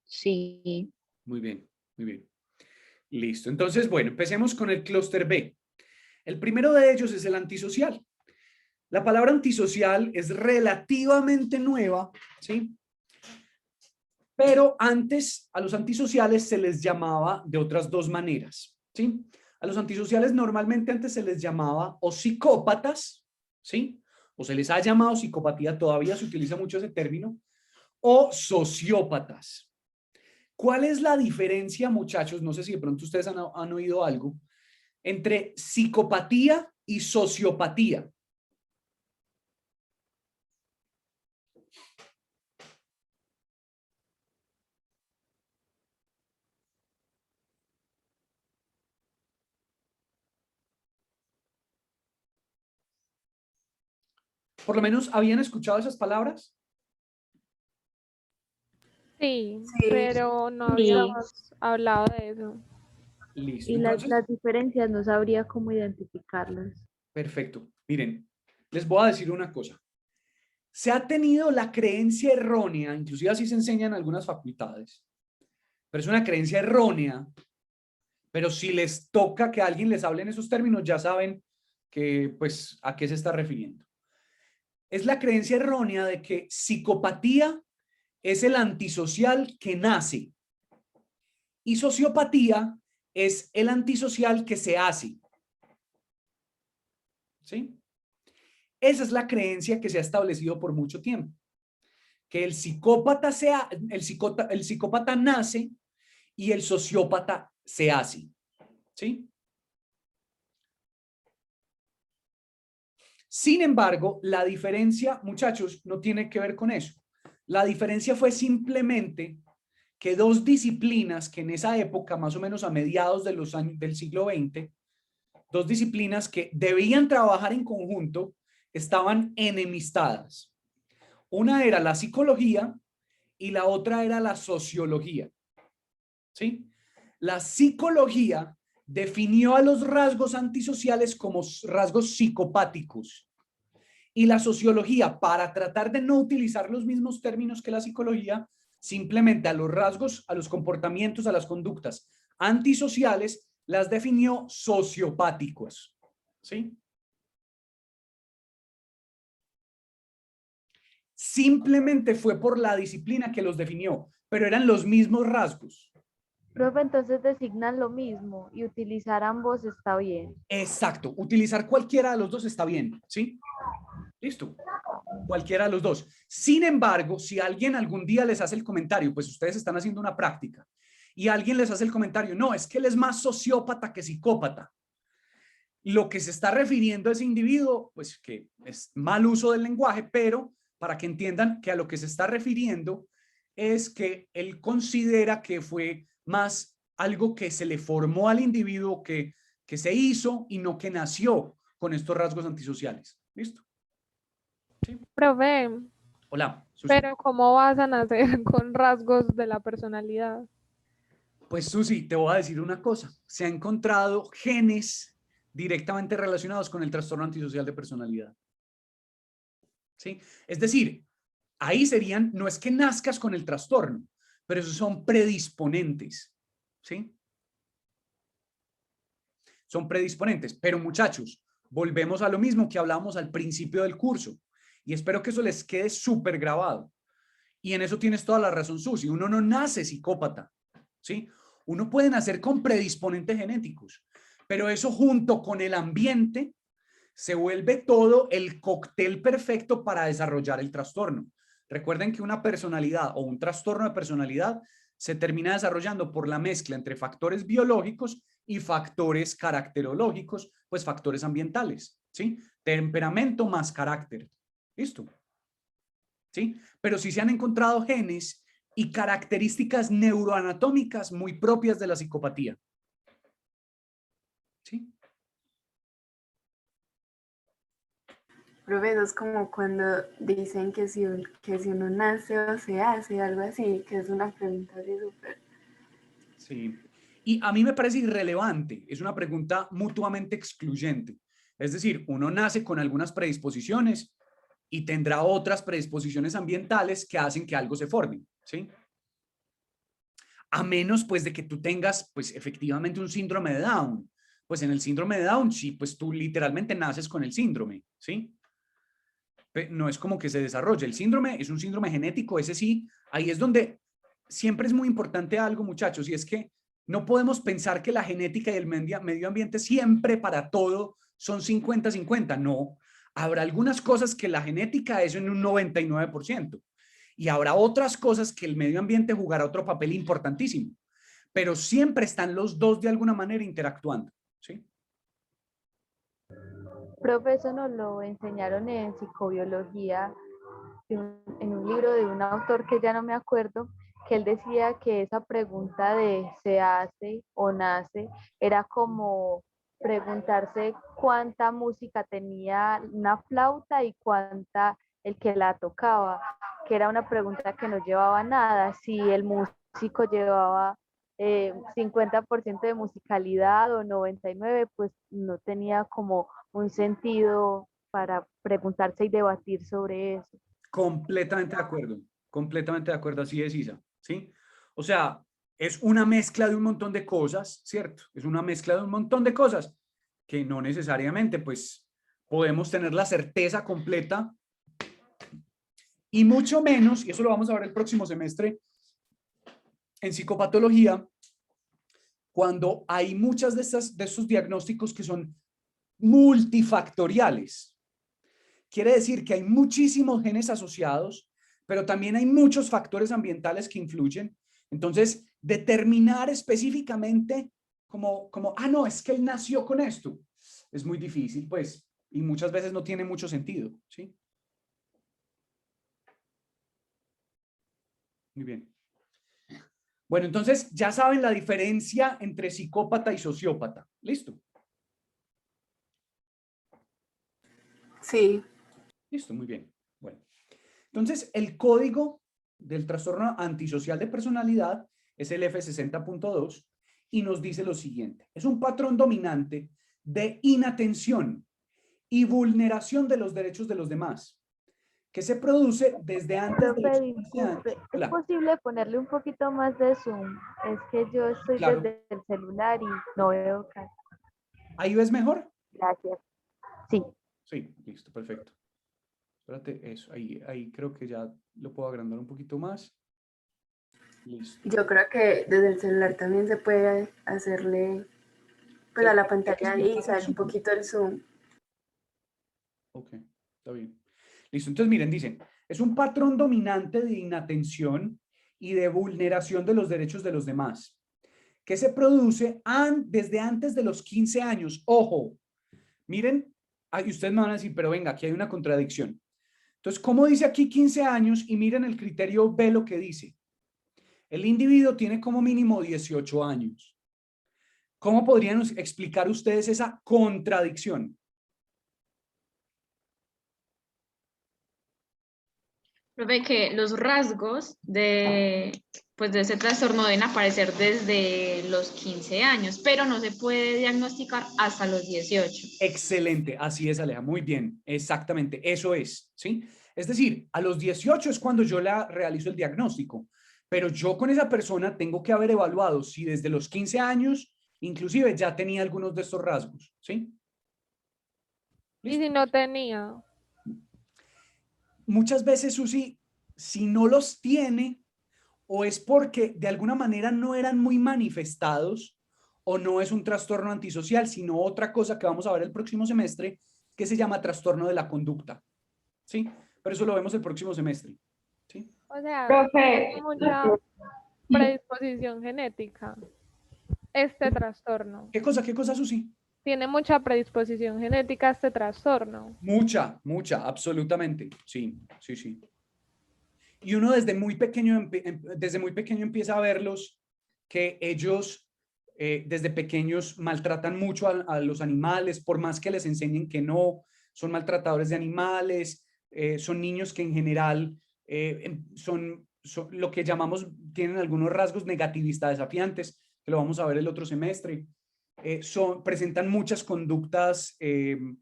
Sí. Muy bien, muy bien. Listo. Entonces, bueno, empecemos con el clúster B. El primero de ellos es el antisocial. La palabra antisocial es relativamente nueva, ¿sí? Pero antes a los antisociales se les llamaba de otras dos maneras, ¿sí? A los antisociales normalmente antes se les llamaba o psicópatas, ¿sí? O se les ha llamado psicopatía, todavía se utiliza mucho ese término, o sociópatas. ¿Cuál es la diferencia, muchachos? No sé si de pronto ustedes han oído algo entre psicopatía y sociopatía. Por lo menos, ¿habían escuchado esas palabras? Sí, Sí. pero no Sí. habíamos hablado de eso. Listo. Y Entonces, las diferencias no sabría cómo identificarlas. perfecto. Miren, les voy a decir una cosa. Se ha tenido la creencia errónea, inclusive así se enseña en algunas facultades, pero es una creencia errónea, pero si les toca que alguien les hable en esos términos, ya saben que, pues, a qué se está refiriendo. Es la creencia errónea de que psicopatía es el antisocial que nace y sociopatía es el antisocial que se hace. ¿sí? Esa es la creencia que se ha establecido por mucho tiempo, que el psicópata el psicópata nace y el sociópata se hace, ¿sí? Sin embargo, la diferencia, muchachos, no tiene que ver con eso. La diferencia fue simplemente que dos disciplinas que en esa época, más o menos a mediados de los años del siglo XX, dos disciplinas que debían trabajar en conjunto, estaban enemistadas. Una era la psicología y la otra era la sociología, ¿sí? La psicología definió a los rasgos antisociales como rasgos psicopáticos. Y la sociología, para tratar de no utilizar los mismos términos que la psicología, simplemente a los rasgos, a los comportamientos, a las conductas antisociales, las definió sociopáticos. ¿Sí? Simplemente fue por la disciplina que los definió, pero eran los mismos rasgos. Profe, entonces designan lo mismo y utilizar ambos está bien. Exacto, utilizar cualquiera de los dos está bien, ¿sí? Listo, cualquiera de los dos. Sin embargo, si alguien algún día les hace el comentario, pues ustedes están haciendo una práctica, y alguien les hace el comentario, no, es que él es más sociópata que psicópata. Lo que se está refiriendo a ese individuo, pues que es mal uso del lenguaje, pero para que entiendan que a lo que se está refiriendo es que él considera que fue más algo que se le formó al individuo, que se hizo y no que nació con estos rasgos antisociales. ¿Listo? ¿Sí? Profe, Hola, Susi. pero ¿cómo vas a nacer con rasgos de la personalidad? Pues Susi, te voy a decir una cosa. Se han encontrado genes directamente relacionados con el trastorno antisocial de personalidad. ¿Sí? Es decir, ahí serían, no es que nazcas con el trastorno, pero esos son predisponentes. ¿Sí? Son predisponentes. Pero muchachos, volvemos a lo mismo que hablábamos al principio del curso. Y espero que eso les quede súper grabado. Y en eso tienes toda la razón, Susi. Uno no nace psicópata. ¿Sí? Uno puede nacer con predisponentes genéticos, pero eso junto con el ambiente se vuelve todo el cóctel perfecto para desarrollar el trastorno. Recuerden que una personalidad o un trastorno de personalidad se termina desarrollando por la mezcla entre factores biológicos y factores caracterológicos, pues factores ambientales, ¿sí? Temperamento más carácter. ¿Listo? ¿Sí? Pero sí se han encontrado genes y características neuroanatómicas muy propias de la psicopatía. ¿Sí? Profe, eso es como cuando dicen que si uno nace o se hace, algo así, que es una pregunta así súper. Sí. Y a mí me parece irrelevante, es una pregunta mutuamente excluyente. Es decir, uno nace con algunas predisposiciones y tendrá otras predisposiciones ambientales que hacen que algo se forme, ¿sí? A menos pues de que tú tengas pues efectivamente un síndrome de Down. Pues en el síndrome de Down, sí, pues tú literalmente naces con el síndrome, ¿sí? No es como que se desarrolle. El síndrome es un síndrome genético, ese sí, ahí es donde siempre es muy importante algo, muchachos, y es que no podemos pensar que la genética y el medio ambiente siempre para todo son 50-50, no. Habrá algunas cosas que la genética es en un 99% y habrá otras cosas que el medio ambiente jugará otro papel importantísimo, pero siempre están los dos de alguna manera interactuando, ¿sí? Profe, eso nos lo enseñaron en psicobiología, en un libro de un autor que ya no me acuerdo, que él decía que esa pregunta de se hace o nace era como preguntarse cuánta música tenía una flauta y cuánta el que la tocaba, que era una pregunta que no llevaba nada. Si el músico llevaba 50% de musicalidad o 99%, pues no tenía como un sentido para preguntarse y debatir sobre eso. Completamente de acuerdo, así es, Isa, ¿sí? O sea, es una mezcla de un montón de cosas, ¿cierto? Es una mezcla de un montón de cosas que no necesariamente, pues, podemos tener la certeza completa y mucho menos, y eso lo vamos a ver el próximo semestre en psicopatología, cuando hay muchas de estos diagnósticos que son multifactoriales. Quiere decir que hay muchísimos genes asociados, pero también hay muchos factores ambientales que influyen. Entonces, determinar específicamente no, es que él nació con esto, es muy difícil, pues, y muchas veces no tiene mucho sentido, ¿sí? Muy bien. Bueno, entonces ya saben la diferencia entre psicópata y sociópata. ¿Listo? Sí. Listo, muy bien. Bueno, entonces el código del trastorno antisocial de personalidad es el F60.2 y nos dice lo siguiente. Es un patrón dominante de inatención y vulneración de los derechos de los demás, que se produce desde antes de los Profe, 15 años. disculpe, ¿es Hola, posible ponerle un poquito más de zoom? Es que yo estoy claro. desde el celular y no veo casi. ¿Ahí ves mejor? Gracias. Sí. Sí, listo, perfecto. Espérate, eso, ahí creo que ya lo puedo agrandar un poquito más. Listo. Yo creo que desde el celular también se puede hacerle pues a la pantalla y sale un poquito el zoom. Ok, está bien. Listo, entonces miren, dicen, es un patrón dominante de inatención y de vulneración de los derechos de los demás, que se produce desde antes de los 15 años. Ojo, miren, y ustedes me van a decir, pero venga, aquí hay una contradicción. Entonces, ¿cómo dice aquí 15 años? Y miren el criterio B lo que dice. El individuo tiene como mínimo 18 años. ¿Cómo podrían explicar ustedes esa contradicción? Profe, que los rasgos pues de ese trastorno deben aparecer desde los 15 años, pero no se puede diagnosticar hasta los 18. Excelente, así es, Aleja, muy bien, exactamente, eso es, ¿sí? Es decir, a los 18 es cuando yo la realizo el diagnóstico, pero yo con esa persona tengo que haber evaluado si desde los 15 años, inclusive ya tenía algunos de estos rasgos, ¿sí? Y ¿Listo? si no tenía, Muchas veces, Susi, si no los tiene, o es porque de alguna manera no eran muy manifestados, o no es un trastorno antisocial, sino otra cosa que vamos a ver el próximo semestre, que se llama trastorno de la conducta, ¿sí? Pero eso lo vemos el próximo semestre, ¿sí? o sea, Profe, tiene mucha predisposición genética, este trastorno. Qué cosa, Susi? Tiene mucha predisposición genética este trastorno. Mucha, absolutamente, sí, sí, sí. Y uno desde muy pequeño, empieza a verlos que ellos desde pequeños maltratan mucho a los animales, por más que les enseñen que no, son maltratadores de animales, son niños que en general son lo que llamamos, tienen algunos rasgos negativistas desafiantes, que lo vamos a ver el otro semestre. Presentan muchas conductas de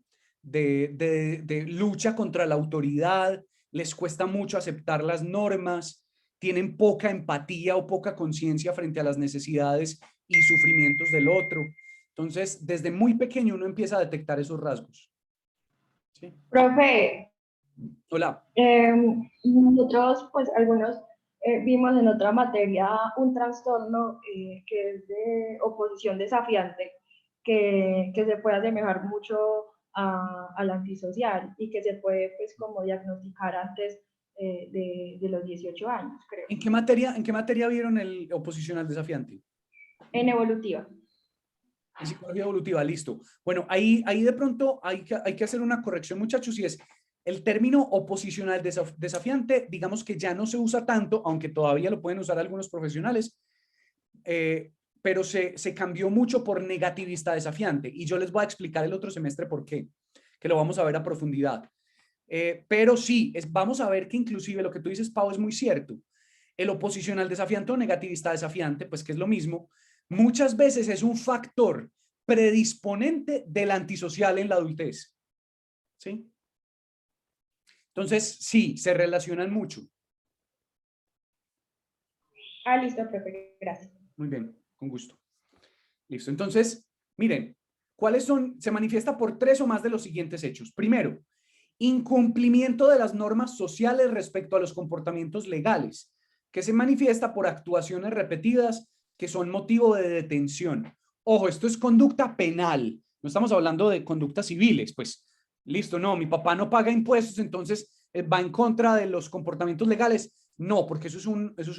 lucha contra la autoridad, les cuesta mucho aceptar las normas, tienen poca empatía o poca conciencia frente a las necesidades y sufrimientos del otro. Entonces, desde muy pequeño uno empieza a detectar esos rasgos. ¿Sí? profe, Hola. nosotros, pues algunos vimos en otra materia un trastorno que es de oposición desafiante, que se puede asemejar mucho al antisocial y que se puede, pues, como diagnosticar antes de los 18 años, creo. ¿En qué materia vieron el oposicional desafiante? En evolutiva. En psicología evolutiva, listo. Bueno, ahí de pronto hay que hacer una corrección, muchachos, y es el término oposicional desafiante, digamos que ya no se usa tanto, aunque todavía lo pueden usar algunos profesionales, pero se cambió mucho por negativista desafiante, y yo les voy a explicar el otro semestre por qué, que lo vamos a ver a profundidad. Pero sí, vamos a ver que inclusive lo que tú dices, Pau, es muy cierto. El oposicional desafiante o negativista desafiante, pues que es lo mismo, muchas veces es un factor predisponente del antisocial en la adultez. ¿Sí? Entonces, sí, se relacionan mucho. Listo, profe, gracias. Muy bien, con gusto. Listo, entonces, miren, ¿cuáles son? Se manifiesta por 3 o más de los siguientes hechos. Primero, incumplimiento de las normas sociales respecto a los comportamientos legales, que se manifiesta por actuaciones repetidas que son motivo de detención. Ojo, esto es conducta penal, No estamos hablando de conductas civiles, pues, listo, no, mi papá no paga impuestos, entonces va en contra de los comportamientos legales. No, porque eso es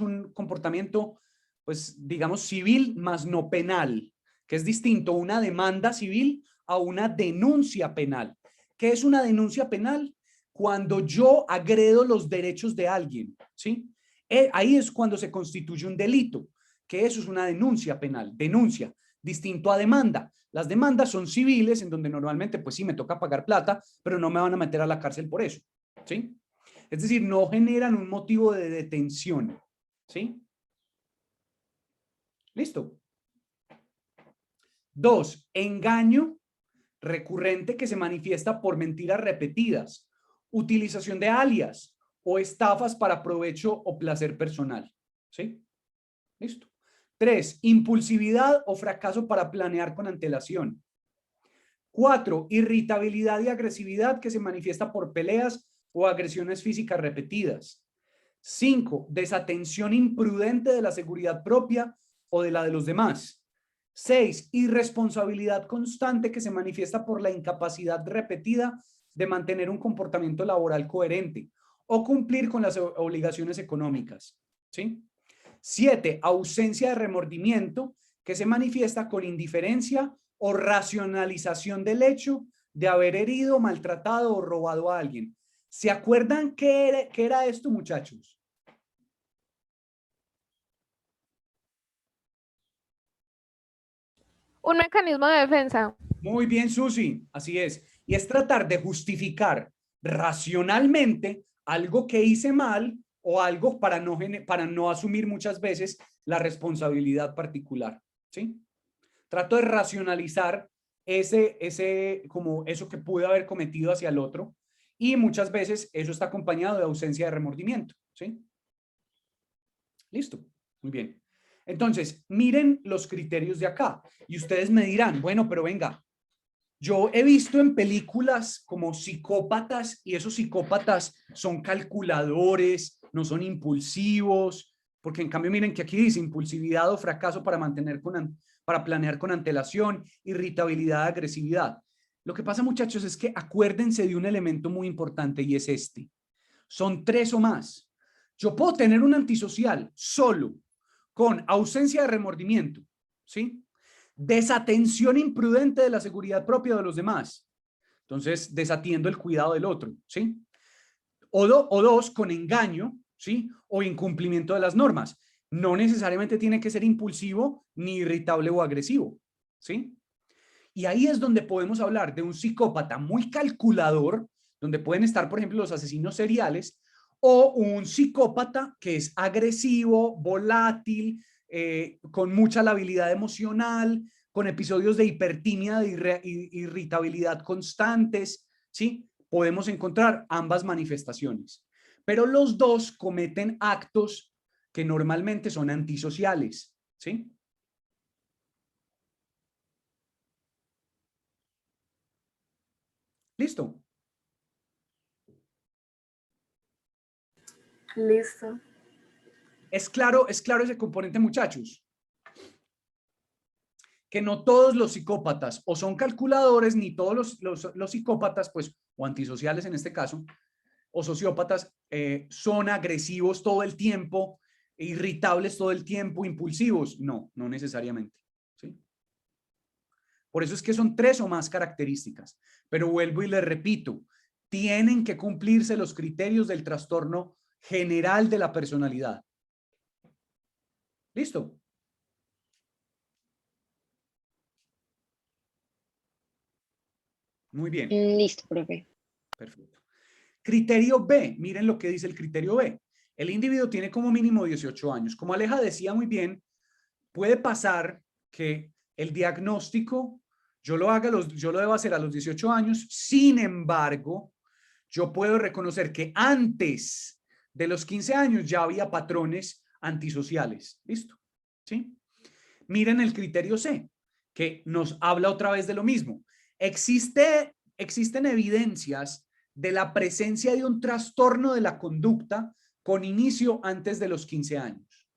un comportamiento, pues, digamos, civil más no penal, que es distinto una demanda civil a una denuncia penal. ¿Qué es una denuncia penal? Cuando yo agredo los derechos de alguien, ¿sí? Ahí es cuando se constituye un delito, que eso es una denuncia penal, denuncia, distinto a demanda. Las demandas son civiles, en donde normalmente, pues sí, me toca pagar plata, pero no me van a meter a la cárcel por eso, ¿sí? Es decir, no generan un motivo de detención, ¿sí? Listo. 2, engaño recurrente que se manifiesta por mentiras repetidas, utilización de alias o estafas para provecho o placer personal, ¿sí? Listo. 3, impulsividad o fracaso para planear con antelación. 4, irritabilidad y agresividad que se manifiesta por peleas o agresiones físicas repetidas. 5, desatención imprudente de la seguridad propia o de la de los demás. 6, irresponsabilidad constante que se manifiesta por la incapacidad repetida de mantener un comportamiento laboral coherente o cumplir con las obligaciones económicas, ¿sí? 7, ausencia de remordimiento que se manifiesta con indiferencia o racionalización del hecho de haber herido, maltratado o robado a alguien. ¿Se acuerdan qué era esto, muchachos? Un mecanismo de defensa. Muy bien, Susi, así es. Y es tratar de justificar racionalmente algo que hice mal o algo para no asumir muchas veces la responsabilidad particular, ¿sí? Trato de racionalizar como eso que pude haber cometido hacia el otro y muchas veces eso está acompañado de ausencia de remordimiento, ¿sí? Listo, muy bien. Entonces, miren los criterios de acá y ustedes me dirán, bueno, pero venga, yo he visto en películas como psicópatas y esos psicópatas son calculadores, no son impulsivos, porque en cambio miren que aquí dice impulsividad o fracaso para planear con antelación, irritabilidad, agresividad. Lo que pasa, muchachos, es que acuérdense de un elemento muy importante y es este. Son 3 o más. Yo puedo tener un antisocial solo, con ausencia de remordimiento, ¿sí? Desatención imprudente de la seguridad propia de los demás. Entonces, desatiendo el cuidado del otro, ¿sí? O 2, con engaño, ¿sí? O incumplimiento de las normas. No necesariamente tiene que ser impulsivo, ni irritable o agresivo, ¿sí? Y ahí es donde podemos hablar de un psicópata muy calculador, donde pueden estar, por ejemplo, los asesinos seriales, o un psicópata que es agresivo, volátil, con mucha labilidad emocional, con episodios de hipertimia, de irritabilidad constantes, ¿sí? Podemos encontrar ambas manifestaciones. Pero los dos cometen actos que normalmente son antisociales, ¿sí? ¿Listo? Listo. ¿Es claro ese componente, muchachos? Que no todos los psicópatas o son calculadores, ni todos los psicópatas, pues, o antisociales en este caso, o sociópatas, son agresivos todo el tiempo, irritables todo el tiempo, impulsivos. No, no necesariamente, ¿sí? Por eso es que son 3 o más características. Pero vuelvo y les repito, tienen que cumplirse los criterios del trastorno general de la personalidad. ¿Listo? Muy bien. Listo, profe. Perfecto. Criterio B. Miren lo que dice el criterio B. El individuo tiene como mínimo 18 años. Como Aleja decía muy bien, puede pasar que el diagnóstico yo lo debo hacer a los 18 años. Sin embargo, yo puedo reconocer que antes de los 15 años ya había patrones antisociales. ¿Listo? ¿Sí? Miren el criterio C, que nos habla otra vez de lo mismo. Existen evidencias de la presencia de un trastorno de la conducta con inicio antes de los 15 años.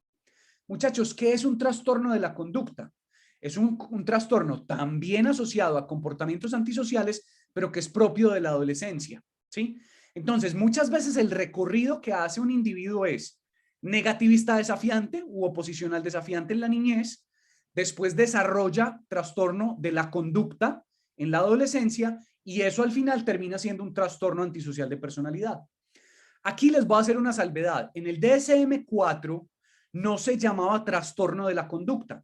Muchachos, ¿qué es un trastorno de la conducta? Es un trastorno también asociado a comportamientos antisociales, pero que es propio de la adolescencia, ¿sí? Entonces, muchas veces el recorrido que hace un individuo es negativista desafiante u oposicional desafiante en la niñez, después desarrolla trastorno de la conducta en la adolescencia y eso al final termina siendo un trastorno antisocial de personalidad. Aquí les voy a hacer una salvedad. En el DSM-4 no se llamaba trastorno de la conducta,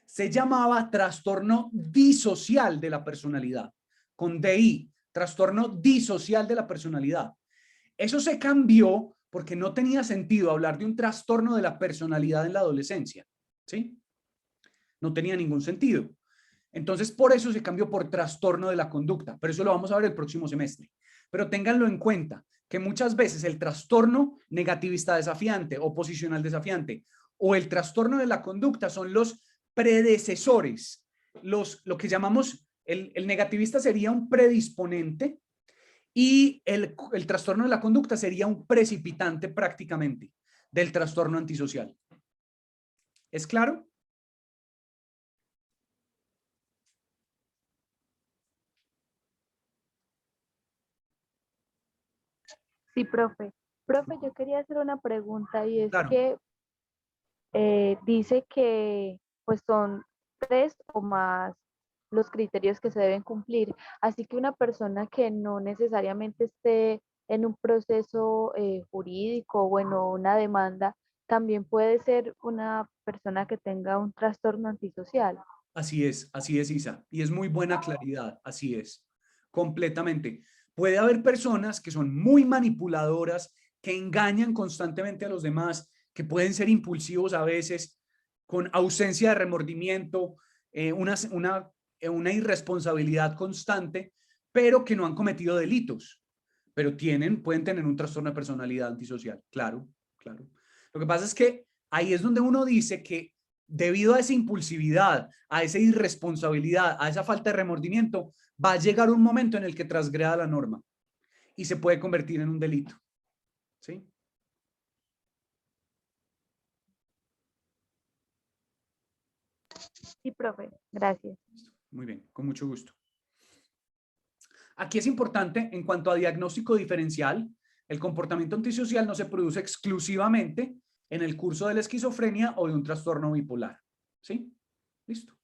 se llamaba trastorno disocial de la personalidad, con DI, trastorno disocial de la personalidad. Eso se cambió porque no tenía sentido hablar de un trastorno de la personalidad en la adolescencia, ¿sí? No tenía ningún sentido. Entonces, por eso se cambió por trastorno de la conducta, pero eso lo vamos a ver el próximo semestre. Pero ténganlo en cuenta, que muchas veces el trastorno negativista desafiante, oposicional desafiante, o el trastorno de la conducta son los predecesores, lo que llamamos, el negativista sería un predisponente y el trastorno de la conducta sería un precipitante prácticamente del trastorno antisocial. ¿Es claro? Sí, profe. Profe, yo quería hacer una pregunta y es Claro. que dice que pues son 3 o más los criterios que se deben cumplir. Así que una persona que no necesariamente esté en un proceso jurídico o en una demanda, también puede ser una persona que tenga un trastorno antisocial. Así es, Isa. Y es muy buena claridad, así es, completamente. Puede haber personas que son muy manipuladoras, que engañan constantemente a los demás, que pueden ser impulsivos a veces, con ausencia de remordimiento, una irresponsabilidad constante, pero que no han cometido delitos, pero pueden tener un trastorno de personalidad antisocial, claro, claro. Lo que pasa es que ahí es donde uno dice que debido a esa impulsividad, a esa irresponsabilidad, a esa falta de remordimiento, va a llegar un momento en el que transgreda la norma y se puede convertir en un delito. ¿Sí? Sí, profe. Gracias. Muy bien, con mucho gusto. Aquí es importante, en cuanto a diagnóstico diferencial, el comportamiento antisocial no se produce exclusivamente en el curso de la esquizofrenia o de un trastorno bipolar. ¿Sí? Listo.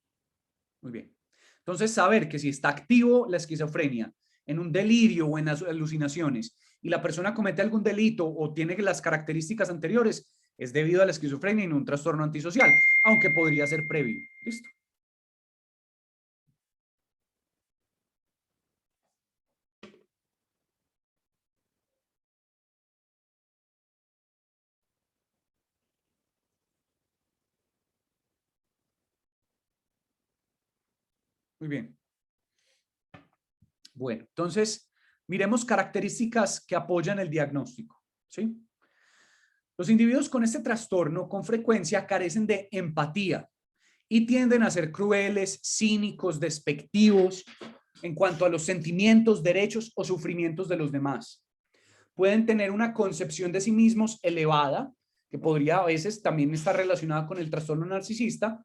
Muy bien. Entonces, saber que si está activo la esquizofrenia en un delirio o en alucinaciones y la persona comete algún delito o tiene las características anteriores, es debido a la esquizofrenia y no un trastorno antisocial, aunque podría ser previo. ¿Listo? Muy bien. Bueno, entonces, miremos características que apoyan el diagnóstico. ¿Sí? Los individuos con este trastorno con frecuencia carecen de empatía y tienden a ser crueles, cínicos, despectivos en cuanto a los sentimientos, derechos o sufrimientos de los demás. Pueden tener una concepción de sí mismos elevada, que podría a veces también estar relacionada con el trastorno narcisista,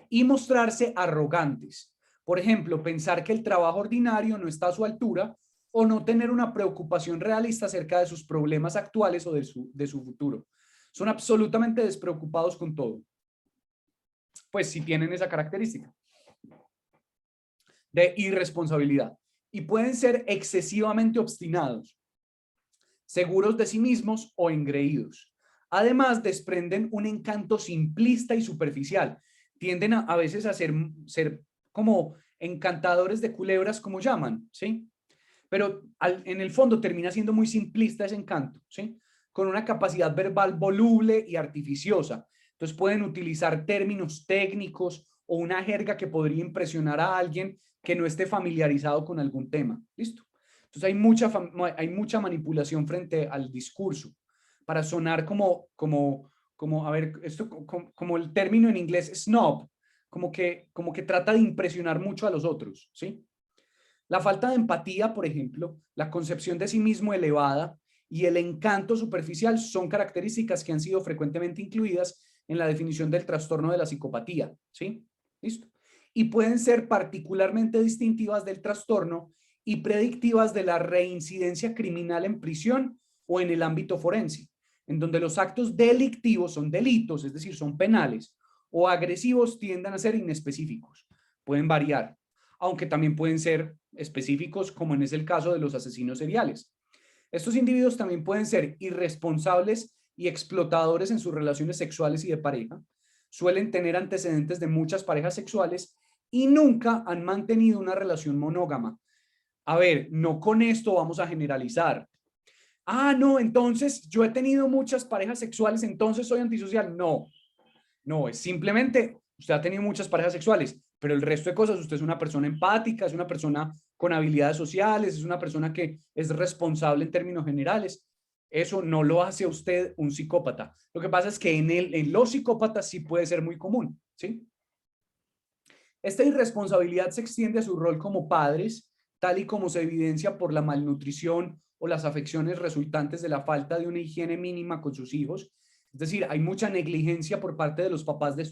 y mostrarse arrogantes. Por ejemplo, pensar que el trabajo ordinario no está a su altura o no tener una preocupación realista acerca de sus problemas actuales o de su futuro. Son absolutamente despreocupados con todo. Pues si tienen esa característica de irresponsabilidad. Y pueden ser excesivamente obstinados, seguros de sí mismos o engreídos. Además, desprenden un encanto simplista y superficial. Tienden a veces a ser como encantadores de culebras, como llaman, ¿sí? Pero en el fondo termina siendo muy simplista ese encanto, ¿sí? Con una capacidad verbal voluble y artificiosa. Entonces pueden utilizar términos técnicos o una jerga que podría impresionar a alguien que no esté familiarizado con algún tema. ¿Listo? Entonces hay mucha manipulación frente al discurso para sonar a ver, esto como el término en inglés snob, como que trata de impresionar mucho a los otros, ¿sí? La falta de empatía, por ejemplo, la concepción de sí mismo elevada y el encanto superficial son características que han sido frecuentemente incluidas en la definición del trastorno de la psicopatía, ¿sí? ¿Listo? y pueden ser particularmente distintivas del trastorno y predictivas de la reincidencia criminal en prisión o en el ámbito forense, en donde los actos delictivos son delitos, es decir, son penales, o agresivos tienden a ser inespecíficos. Pueden variar, aunque también pueden ser específicos, como en el caso de los asesinos seriales. Estos individuos también pueden ser irresponsables y explotadores en sus relaciones sexuales y de pareja, suelen tener antecedentes de muchas parejas sexuales y nunca han mantenido una relación monógama. A ver, no con esto vamos a generalizar. Ah, no, entonces yo he tenido muchas parejas sexuales, entonces soy antisocial. No, no, es simplemente usted ha tenido muchas parejas sexuales, pero el resto de cosas, usted es una persona empática, es una persona con habilidades sociales, es una persona que es responsable en términos generales. Eso no lo hace a usted un psicópata. Lo que pasa es que en los psicópatas sí puede ser muy común, ¿sí? Esta irresponsabilidad se extiende a su rol como padres, tal y como se evidencia por la malnutrición o las afecciones resultantes de la falta de una higiene mínima con sus hijos. Es decir, hay mucha negligencia por parte de los papás de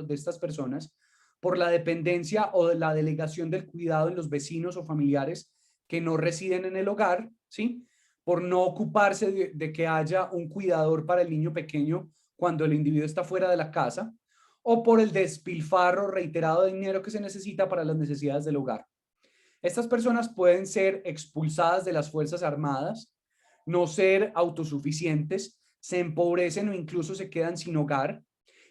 estas personas, por la dependencia o de la delegación del cuidado en los vecinos o familiares que no residen en el hogar, ¿sí? Por no ocuparse de que haya un cuidador para el niño pequeño cuando el individuo está fuera de la casa, o por el despilfarro reiterado de dinero que se necesita para las necesidades del hogar. Estas personas pueden ser expulsadas de las Fuerzas Armadas, no ser autosuficientes, se empobrecen o incluso se quedan sin hogar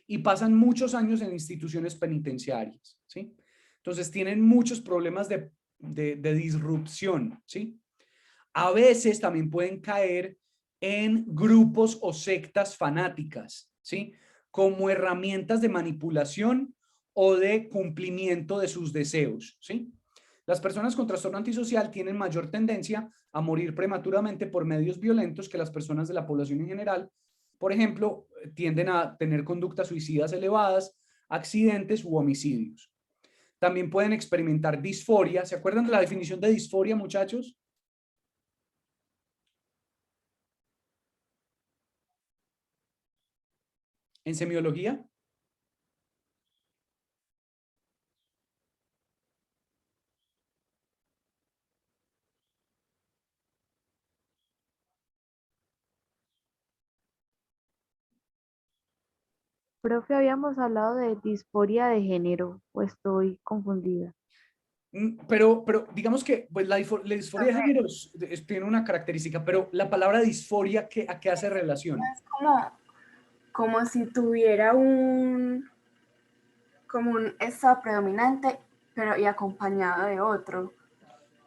y pasan muchos años en instituciones penitenciarias, ¿sí? Entonces tienen muchos problemas de disrupción, ¿sí? A veces también pueden caer en grupos o sectas fanáticas, ¿sí? Como herramientas de manipulación o de cumplimiento de sus deseos, ¿sí? Las personas con trastorno antisocial tienen mayor tendencia a morir prematuramente por medios violentos que las personas de la población en general. Por ejemplo, tienden a tener conductas suicidas elevadas, accidentes u homicidios. También pueden experimentar disforia. ¿Se acuerdan de la definición de disforia, muchachos? En semiología. Profe, habíamos hablado de disforia de género, o estoy confundida. Pero digamos que pues, la disforia de género tiene una característica, pero la palabra disforia, ¿a qué hace relación? Es como si tuviera como un estado predominante, pero y acompañado de otro,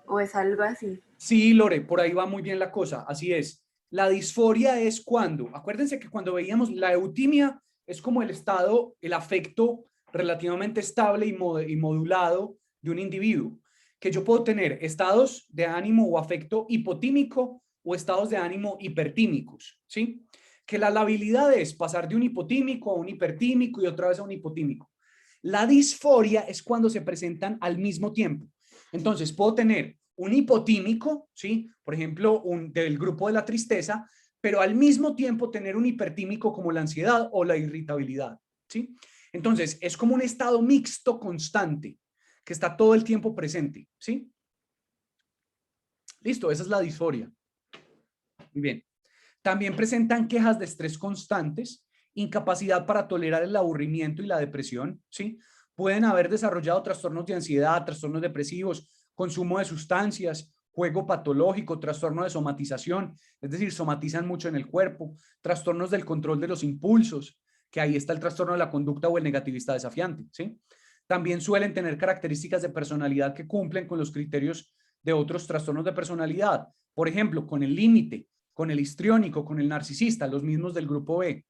o es algo así. Sí, Lore, por ahí va muy bien la cosa, así es. La disforia es cuando, acuérdense que cuando veíamos la eutimia es como el estado, el afecto relativamente estable y modulado de un individuo, que yo puedo tener estados de ánimo o afecto hipotímico o estados de ánimo hipertímicos, ¿sí? Que la labilidad es pasar de un hipotímico a un hipertímico y otra vez a un hipotímico. La disforia es cuando se presentan al mismo tiempo. Entonces, puedo tener un hipotímico, ¿sí? Por ejemplo, del grupo de la tristeza, pero al mismo tiempo tener un hipertímico como la ansiedad o la irritabilidad, ¿sí? Entonces, es como un estado mixto constante que está todo el tiempo presente, ¿sí? Listo, esa es la disforia. Muy bien. También presentan quejas de estrés constantes, incapacidad para tolerar el aburrimiento y la depresión, ¿sí? Pueden haber desarrollado trastornos de ansiedad, trastornos depresivos, consumo de sustancias, juego patológico, trastorno de somatización, es decir, somatizan mucho en el cuerpo, trastornos del control de los impulsos, que ahí está el trastorno de la conducta o el negativista desafiante, ¿sí? También suelen tener características de personalidad que cumplen con los criterios de otros trastornos de personalidad, por ejemplo, con el límite, con el histriónico, con el narcisista, los mismos del grupo B.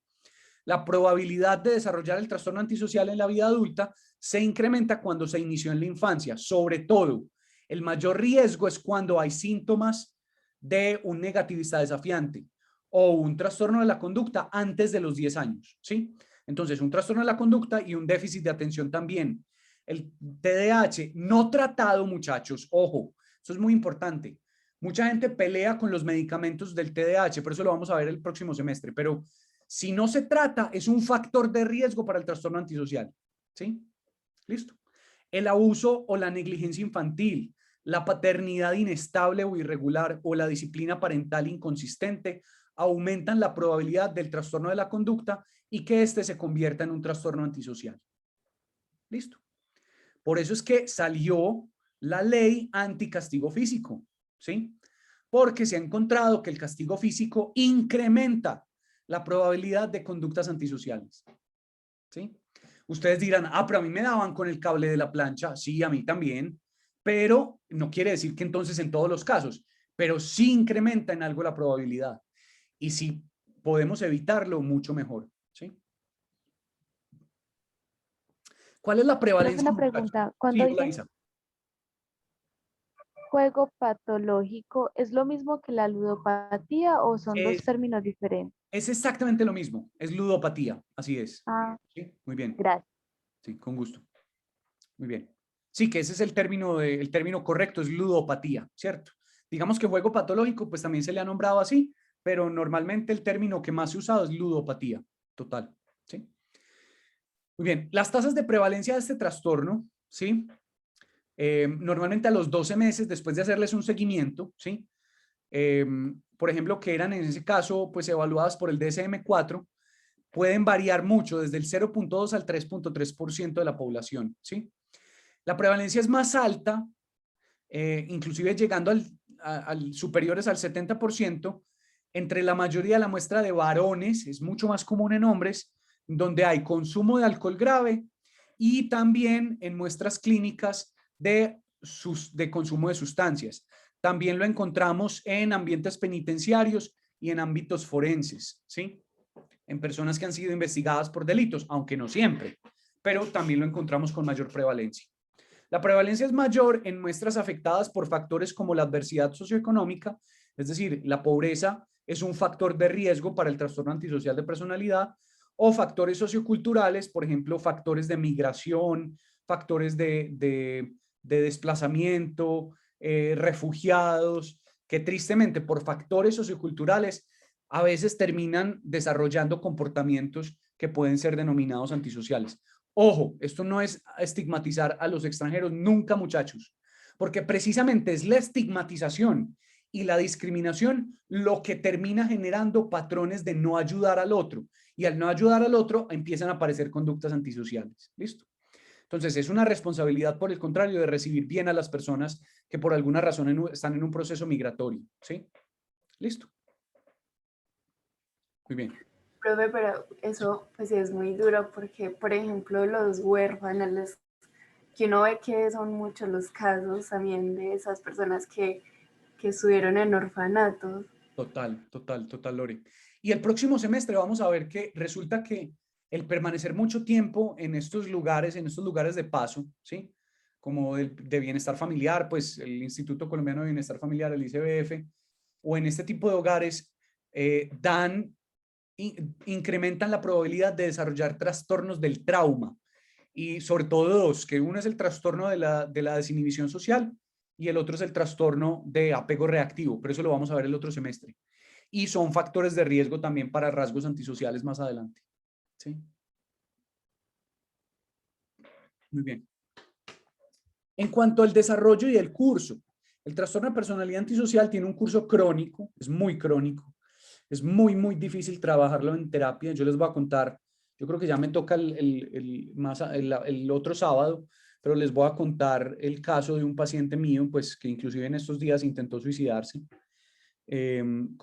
La probabilidad de desarrollar el trastorno antisocial en la vida adulta se incrementa cuando se inició en la infancia. Sobre todo, el mayor riesgo es cuando hay síntomas de un negativista desafiante o un trastorno de la conducta antes de los 10 años, ¿sí? Entonces, un trastorno de la conducta y un déficit de atención también. El TDAH no tratado, muchachos, ojo, eso es muy importante. Mucha gente pelea con los medicamentos del TDAH, por eso lo vamos a ver el próximo semestre, pero si no se trata, es un factor de riesgo para el trastorno antisocial, ¿sí? Listo. El abuso o la negligencia infantil, la paternidad inestable o irregular o la disciplina parental inconsistente aumentan la probabilidad del trastorno de la conducta y que éste se convierta en un trastorno antisocial. Listo. Por eso es que salió la ley anticastigo físico, ¿sí? Porque se ha encontrado que el castigo físico incrementa la probabilidad de conductas antisociales, ¿sí? Ustedes dirán, ah, pero a mí me daban con el cable de la plancha. Sí, a mí también, pero no quiere decir que entonces en todos los casos, pero sí incrementa en algo la probabilidad. Y si podemos evitarlo, mucho mejor, ¿sí? ¿Cuál es la prevalencia? Una pregunta, cuando Sí, hola, dicen Isa. juego patológico, ¿es lo mismo que la ludopatía o son dos Es, términos diferentes? es exactamente lo mismo, es ludopatía, así es. Ah, ¿Sí? Muy bien, gracias. sí, con gusto. Muy bien. Sí, que ese es el término correcto, es ludopatía, ¿cierto? Digamos que juego patológico, pues también se le ha nombrado así, pero normalmente el término que más se ha usado es ludopatía, total, ¿sí? Muy bien, las tasas de prevalencia de este trastorno, ¿sí? Normalmente a los 12 meses después de hacerles un seguimiento, ¿sí? Por ejemplo, que eran en ese caso, pues evaluadas por el DSM-4, pueden variar mucho, desde el 0.2 al 3.3% de la población, ¿sí? La prevalencia es más alta, inclusive llegando superiores al 70%, entre la mayoría de la muestra de varones, es mucho más común en hombres, donde hay consumo de alcohol grave y también en muestras clínicas de consumo de sustancias. También lo encontramos en ambientes penitenciarios y en ámbitos forenses, ¿sí? En personas que han sido investigadas por delitos, aunque no siempre, pero también lo encontramos con mayor prevalencia. La prevalencia es mayor en muestras afectadas por factores como la adversidad socioeconómica, es decir, la pobreza es un factor de riesgo para el trastorno antisocial de personalidad, o factores socioculturales, por ejemplo, factores de migración, factores de desplazamiento, refugiados, que tristemente por factores socioculturales a veces terminan desarrollando comportamientos que pueden ser denominados antisociales. Ojo, esto no es estigmatizar a los extranjeros, nunca, muchachos, porque precisamente es la estigmatización y la discriminación lo que termina generando patrones de no ayudar al otro, y al no ayudar al otro empiezan a aparecer conductas antisociales. ¿Listo? Entonces es una responsabilidad, por el contrario, de recibir bien a las personas que por alguna razón están en un proceso migratorio. ¿Sí? ¿Listo? Muy bien. Profe, pero eso pues es muy duro porque, por ejemplo, los huérfanos, que uno ve que son muchos los casos también de esas personas que estuvieron en orfanatos. Total, Lore. Y el próximo semestre vamos a ver que resulta que el permanecer mucho tiempo en estos lugares de paso, ¿sí? Como de bienestar familiar, pues el Instituto Colombiano de Bienestar Familiar, el ICBF, o en este tipo de hogares, incrementan la probabilidad de desarrollar trastornos del trauma, y sobre todo dos, que uno es el trastorno de la desinhibición social y el otro es el trastorno de apego reactivo, pero eso lo vamos a ver el otro semestre. Y son factores de riesgo también para rasgos antisociales más adelante. ¿Sí? Muy bien. En cuanto al desarrollo y el curso, el trastorno de personalidad antisocial tiene un curso crónico, es muy crónico, es muy difícil trabajarlo en terapia. Yo les voy a contar, yo creo que ya me toca el otro sábado, pero les voy a contar el caso de un paciente mío, pues que inclusive en estos días intentó suicidarse, el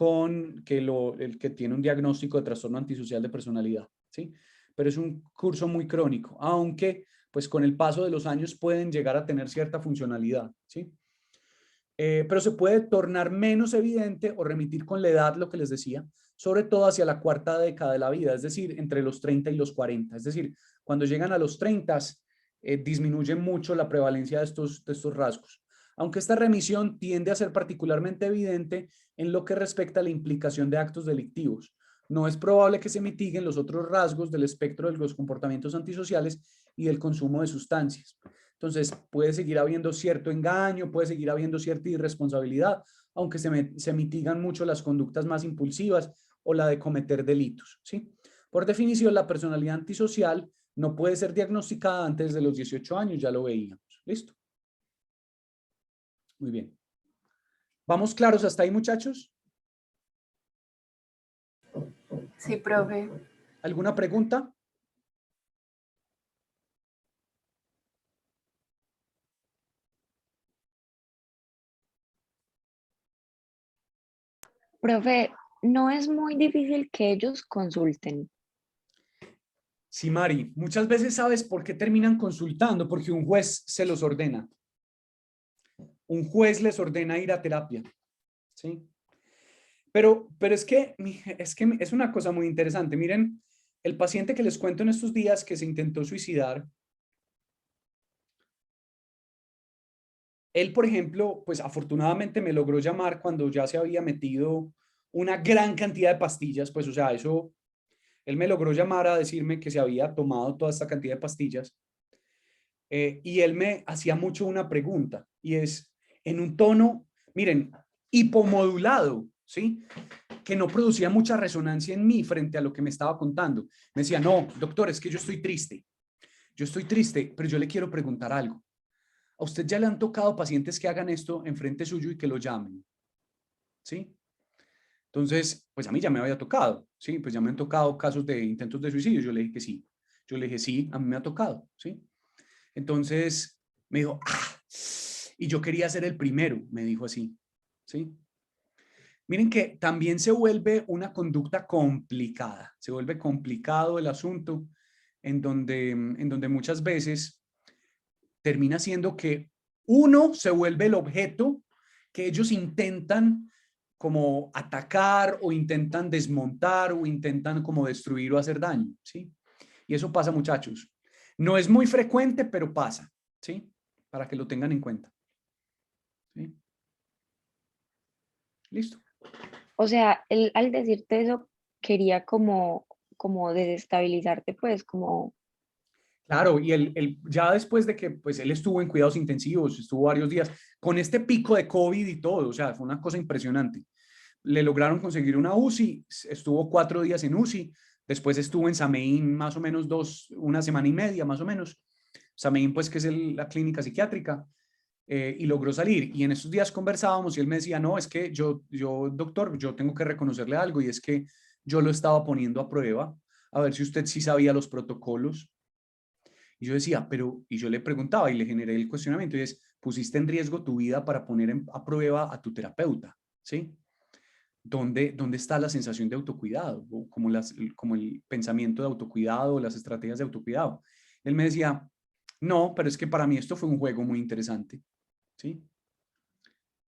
que tiene un diagnóstico de trastorno antisocial de personalidad, ¿sí? Pero es un curso muy crónico, aunque pues con el paso de los años pueden llegar a tener cierta funcionalidad, ¿sí? Pero se puede tornar menos evidente o remitir con la edad, lo que les decía, sobre todo hacia la cuarta década de la vida, es decir, entre los 30 y los 40. Es decir, cuando llegan a los 30, disminuye mucho la prevalencia de estos rasgos. Aunque esta remisión tiende a ser particularmente evidente en lo que respecta a la implicación de actos delictivos. No es probable que se mitiguen los otros rasgos del espectro de los comportamientos antisociales y del consumo de sustancias. Entonces, puede seguir habiendo cierto engaño, puede seguir habiendo cierta irresponsabilidad, aunque se mitigan mucho las conductas más impulsivas o la de cometer delitos, ¿sí? Por definición, la personalidad antisocial no puede ser diagnosticada antes de los 18 años, ya lo veíamos. ¿Listo? Muy bien. ¿Vamos claros hasta ahí, muchachos? Sí, profe. ¿Alguna pregunta? Profe, no es muy difícil que ellos consulten. Sí, Mari, muchas veces sabes por qué terminan consultando, porque un juez se los ordena. Un juez les ordena ir a terapia, ¿sí? Pero es que es una cosa muy interesante. Miren, el paciente que les cuento en estos días que se intentó suicidar, él, por ejemplo, pues afortunadamente me logró llamar cuando ya se había metido una gran cantidad de pastillas, pues o sea, eso, él me logró llamar a decirme que se había tomado toda esta cantidad de pastillas y él me hacía mucho una pregunta y es en un tono, miren, hipomodulado, ¿sí? Que no producía mucha resonancia en mí frente a lo que me estaba contando. Me decía, no, doctor, es que yo estoy triste, pero yo le quiero preguntar algo. ¿A usted ya le han tocado pacientes que hagan esto enfrente suyo y que lo llamen? ¿Sí? Entonces, pues a mí ya me había tocado, ¿sí? Pues ya me han tocado casos de intentos de suicidio. Yo le dije que sí. Yo le dije, sí, a mí me ha tocado, ¿sí? Entonces, me dijo, y yo quería ser el primero, me dijo así, ¿sí? Miren que también se vuelve una conducta complicada, se vuelve complicado el asunto en donde muchas veces termina siendo que uno se vuelve el objeto que ellos intentan como atacar o intentan desmontar o intentan como destruir o hacer daño, ¿sí? Y eso pasa, muchachos. No es muy frecuente, pero pasa, ¿sí? Para que lo tengan en cuenta. ¿Sí? Listo. O sea, él al decirte eso quería como desestabilizarte, pues como... Claro, y ya después de que pues él estuvo en cuidados intensivos, estuvo varios días con este pico de COVID y todo, o sea, fue una cosa impresionante. Le lograron conseguir una UCI, estuvo 4 días en UCI, después estuvo en Sameín más o menos una semana y media más o menos. Sameín pues que es la clínica psiquiátrica y logró salir. Y en esos días conversábamos y él me decía, no, es que yo, doctor, yo tengo que reconocerle algo y es que yo lo estaba poniendo a prueba, a ver si usted sí sabía los protocolos. Y yo decía, y yo le preguntaba y le generé el cuestionamiento y es, pusiste en riesgo tu vida para poner a prueba a tu terapeuta, ¿sí? ¿Dónde está la sensación de autocuidado? O como el pensamiento de autocuidado, las estrategias de autocuidado. Él me decía, no, pero es que para mí esto fue un juego muy interesante, ¿sí?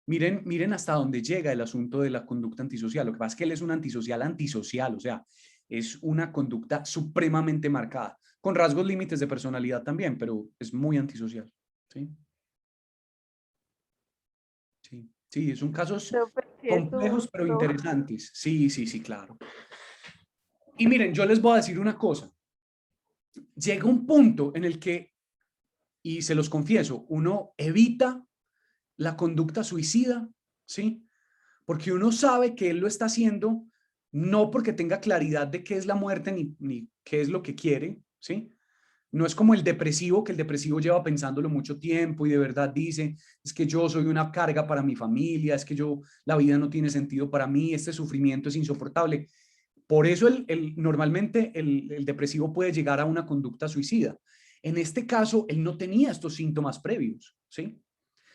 Miren hasta dónde llega el asunto de la conducta antisocial. Lo que pasa es que él es un antisocial, o sea, es una conducta supremamente marcada, con rasgos límites de personalidad también, pero es muy antisocial. ¿Sí? Sí, sí, son casos Profe, qué complejos pero susto. interesantes. Sí, sí, sí, claro. Y miren, yo les voy a decir una cosa. Llega un punto en el que, y se los confieso, uno evita la conducta suicida, ¿sí? Porque uno sabe que él lo está haciendo no porque tenga claridad de qué es la muerte ni qué es lo que quiere, ¿sí? No es como el depresivo, que el depresivo lleva pensándolo mucho tiempo y de verdad dice, es que yo soy una carga para mi familia, es que la vida no tiene sentido para mí, este sufrimiento es insoportable. Por eso normalmente el depresivo puede llegar a una conducta suicida. En este caso, él no tenía estos síntomas previos, ¿sí?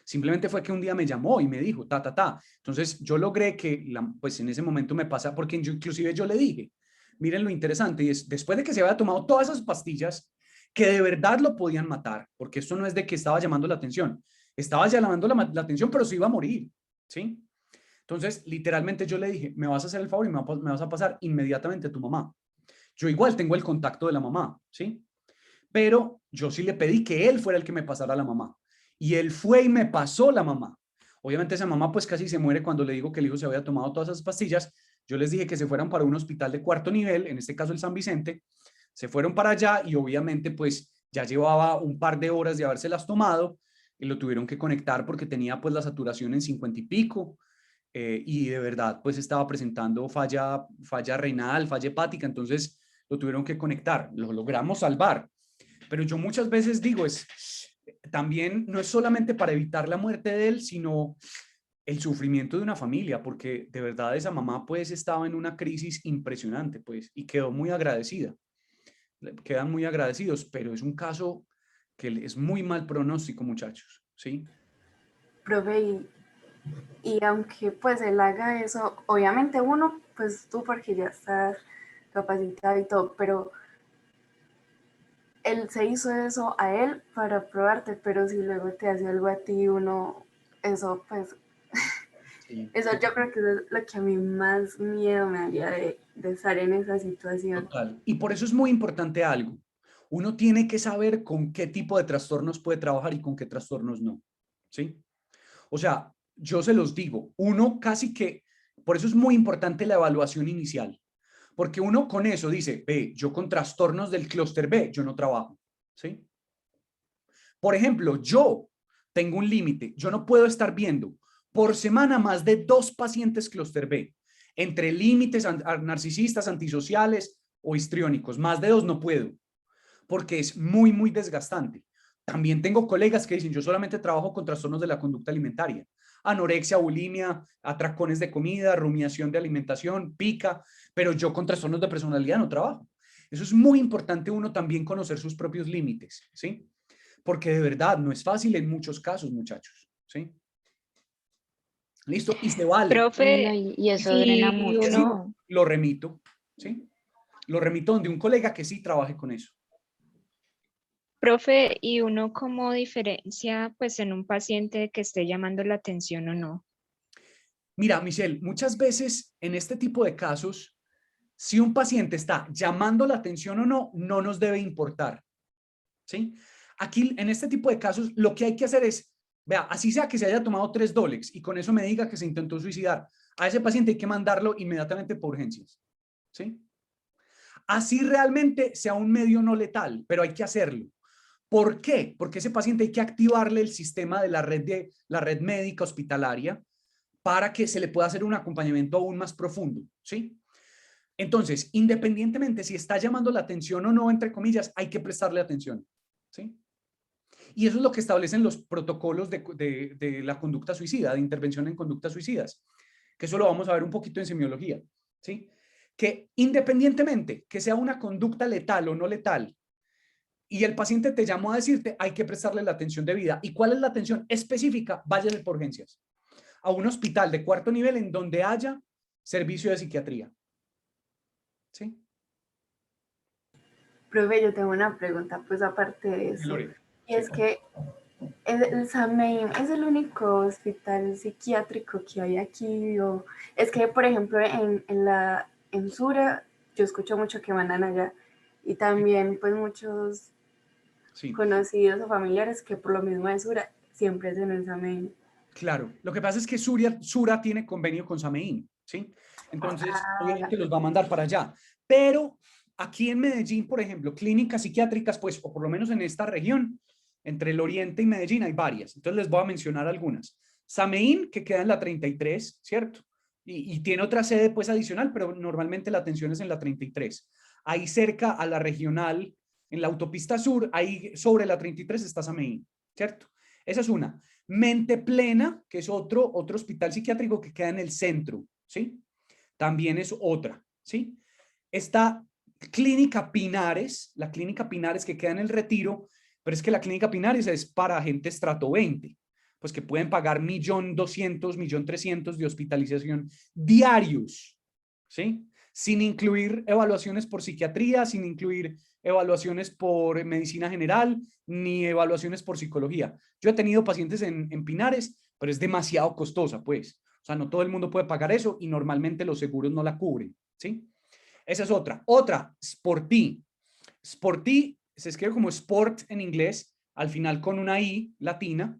Simplemente fue que un día me llamó y me dijo, ta, ta, ta. Entonces yo logré que, pues en ese momento me pasa, porque inclusive yo le dije, miren lo interesante, y es, después de que se había tomado todas esas pastillas, que de verdad lo podían matar, porque esto no es de que estaba llamando la atención, estaba llamando la atención, pero se iba a morir, ¿sí? Entonces, literalmente yo le dije, me vas a hacer el favor y me vas a pasar inmediatamente a tu mamá. Yo igual tengo el contacto de la mamá, ¿sí? Pero yo sí le pedí que él fuera el que me pasara a la mamá. Y él fue y me pasó la mamá. Obviamente esa mamá pues casi se muere cuando le digo que el hijo se había tomado todas esas pastillas. Yo les dije que se fueran para un hospital de 4º nivel, en este caso el San Vicente. Se fueron para allá y obviamente pues ya llevaba un par de horas de habérselas tomado y lo tuvieron que conectar porque tenía pues la saturación en 50 y pico. Y de verdad pues estaba presentando falla renal, falla hepática, entonces lo tuvieron que conectar, lo logramos salvar, Pero yo muchas veces digo, también no es solamente para evitar la muerte de él, sino el sufrimiento de una familia, porque de verdad esa mamá pues estaba en una crisis impresionante pues y quedó muy agradecida. Quedan muy agradecidos, pero es un caso que es muy mal pronóstico, muchachos, ¿sí? Profe, y aunque pues él haga eso, obviamente uno, pues tú porque ya estás capacitado y todo, pero él se hizo eso a él para probarte, pero si luego te hace algo a ti, uno, eso pues, Sí. eso yo creo que es lo que a mí más miedo me haría de estar en esa situación. Total. Y por eso es muy importante algo. Uno tiene que saber con qué tipo de trastornos puede trabajar y con qué trastornos no, ¿sí? O sea, yo se los digo, uno casi que, por eso es muy importante la evaluación inicial, porque uno con eso dice, ve, yo con trastornos del clúster B, yo no trabajo, ¿sí? Por ejemplo, yo tengo un límite, yo no puedo estar viendo por semana más de 2 pacientes clúster B, entre límites narcisistas, antisociales o histriónicos, más de 2 no puedo, porque es muy, muy desgastante. También tengo colegas que dicen, yo solamente trabajo con trastornos de la conducta alimentaria, anorexia, bulimia, atracones de comida, rumiación de alimentación, pica, pero yo con trastornos de personalidad no trabajo. Eso es muy importante uno también conocer sus propios límites, ¿sí? Porque de verdad no es fácil en muchos casos, muchachos, ¿sí? Listo, y se vale. Profe, Y eso drena y mucho. uno, Lo remito, ¿sí? Lo remito donde un colega que sí trabaje con eso. profe, y uno cómo diferencia pues en un paciente que esté llamando la atención o no. Mira, Michelle, muchas veces en este tipo de casos, si un paciente está llamando la atención o no, no nos debe importar, ¿sí? Aquí, en este tipo de casos, lo que hay que hacer es, vea, así sea que se haya tomado 3 Dolex y con eso me diga que se intentó suicidar, a ese paciente hay que mandarlo inmediatamente por urgencias, ¿sí? Así realmente sea un medio no letal, pero hay que hacerlo. ¿Por qué? Porque ese paciente hay que activarle el sistema de la red médica hospitalaria para que se le pueda hacer un acompañamiento aún más profundo, ¿sí? Entonces, independientemente si está llamando la atención o no, entre comillas, hay que prestarle atención, ¿sí? Y eso es lo que establecen los protocolos de la conducta suicida, de intervención en conductas suicidas, que eso lo vamos a ver un poquito en semiología, ¿sí? Que independientemente que sea una conducta letal o no letal, y el paciente te llamó a decirte, hay que prestarle la atención debida. ¿Y cuál es la atención específica? Váyale por urgencias a un hospital de 4º nivel en donde haya servicio de psiquiatría. ¿Sí? Profe, yo tengo una pregunta, pues aparte de eso, y es que el SAMEIM es el único hospital psiquiátrico que hay aquí, o es que, por ejemplo, en Sura, yo escucho mucho que mandan allá, y también pues muchos Sí. conocidos o familiares que por lo mismo de Sura siempre es en el SAMEIM. Claro, lo que pasa es que Sura tiene convenio con Sameín, ¿sí? Entonces, obviamente los va a mandar para allá. Pero aquí en Medellín, por ejemplo, clínicas psiquiátricas, pues, o por lo menos en esta región, entre el Oriente y Medellín hay varias. Entonces les voy a mencionar algunas. Sameín, que queda en la 33, ¿cierto? Y tiene otra sede, pues, adicional, pero normalmente la atención es en la 33. Ahí cerca a la regional, en la autopista sur, ahí sobre la 33 está Sameín, ¿cierto? Esa es una. Mente Plena, que es otro hospital psiquiátrico que queda en el centro, ¿sí? También es otra, ¿sí? Está Clínica Pinares, la Clínica Pinares que queda en el Retiro, pero es que la Clínica Pinares es para gente estrato 20, pues que pueden pagar 1.200.000, 1.300.000 de hospitalización diarios, ¿sí? Sin incluir evaluaciones por psiquiatría, sin incluir evaluaciones por medicina general, ni evaluaciones por psicología. Yo he tenido pacientes en Pinares, pero es demasiado costosa, pues. O sea, no todo el mundo puede pagar eso y normalmente los seguros no la cubren, ¿sí? Esa es otra. Otra, Sporty. Sporty se escribe como sport en inglés, al final con una I latina,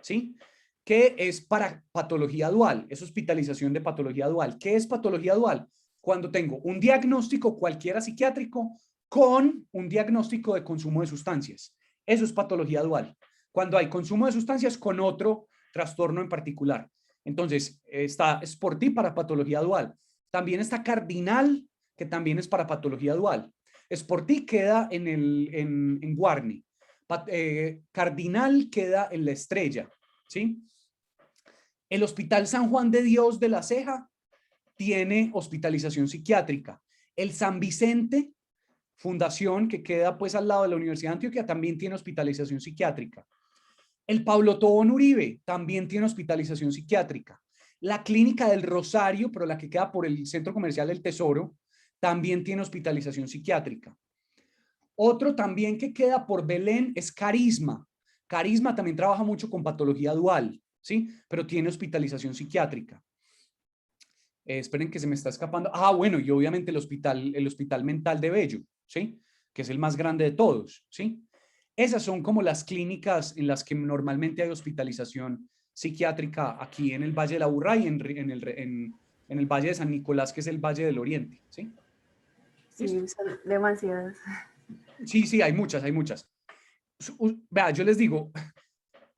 ¿sí? Que es para patología dual, es hospitalización de patología dual. ¿Qué es patología dual? Cuando tengo un diagnóstico cualquiera psiquiátrico con un diagnóstico de consumo de sustancias. Eso es patología dual. Cuando hay consumo de sustancias con otro trastorno en particular. Entonces, está Sporty para patología dual. También está Cardinal, que también es para patología dual. Sporti queda en Guarne. Cardinal queda en La Estrella, ¿sí? El Hospital San Juan de Dios de La Ceja tiene hospitalización psiquiátrica. El San Vicente Fundación, que queda pues al lado de la Universidad de Antioquia, también tiene hospitalización psiquiátrica. El Pablo Tobón Uribe también tiene hospitalización psiquiátrica. La Clínica del Rosario, pero la que queda por el Centro Comercial del Tesoro, también tiene hospitalización psiquiátrica. Otro también que queda por Belén es Carisma. Carisma también trabaja mucho con patología dual, ¿sí? Pero tiene hospitalización psiquiátrica. Esperen que se me está escapando. Ah, bueno, y obviamente el hospital mental de Bello, ¿sí? Que es el más grande de todos, ¿sí? Esas son como las clínicas en las que normalmente hay hospitalización psiquiátrica aquí en el Valle de la Aburrá y en el Valle de San Nicolás, que es el Valle del Oriente, ¿sí? Sí, son demasiadas. Sí, hay muchas, hay muchas. Vea, yo les digo,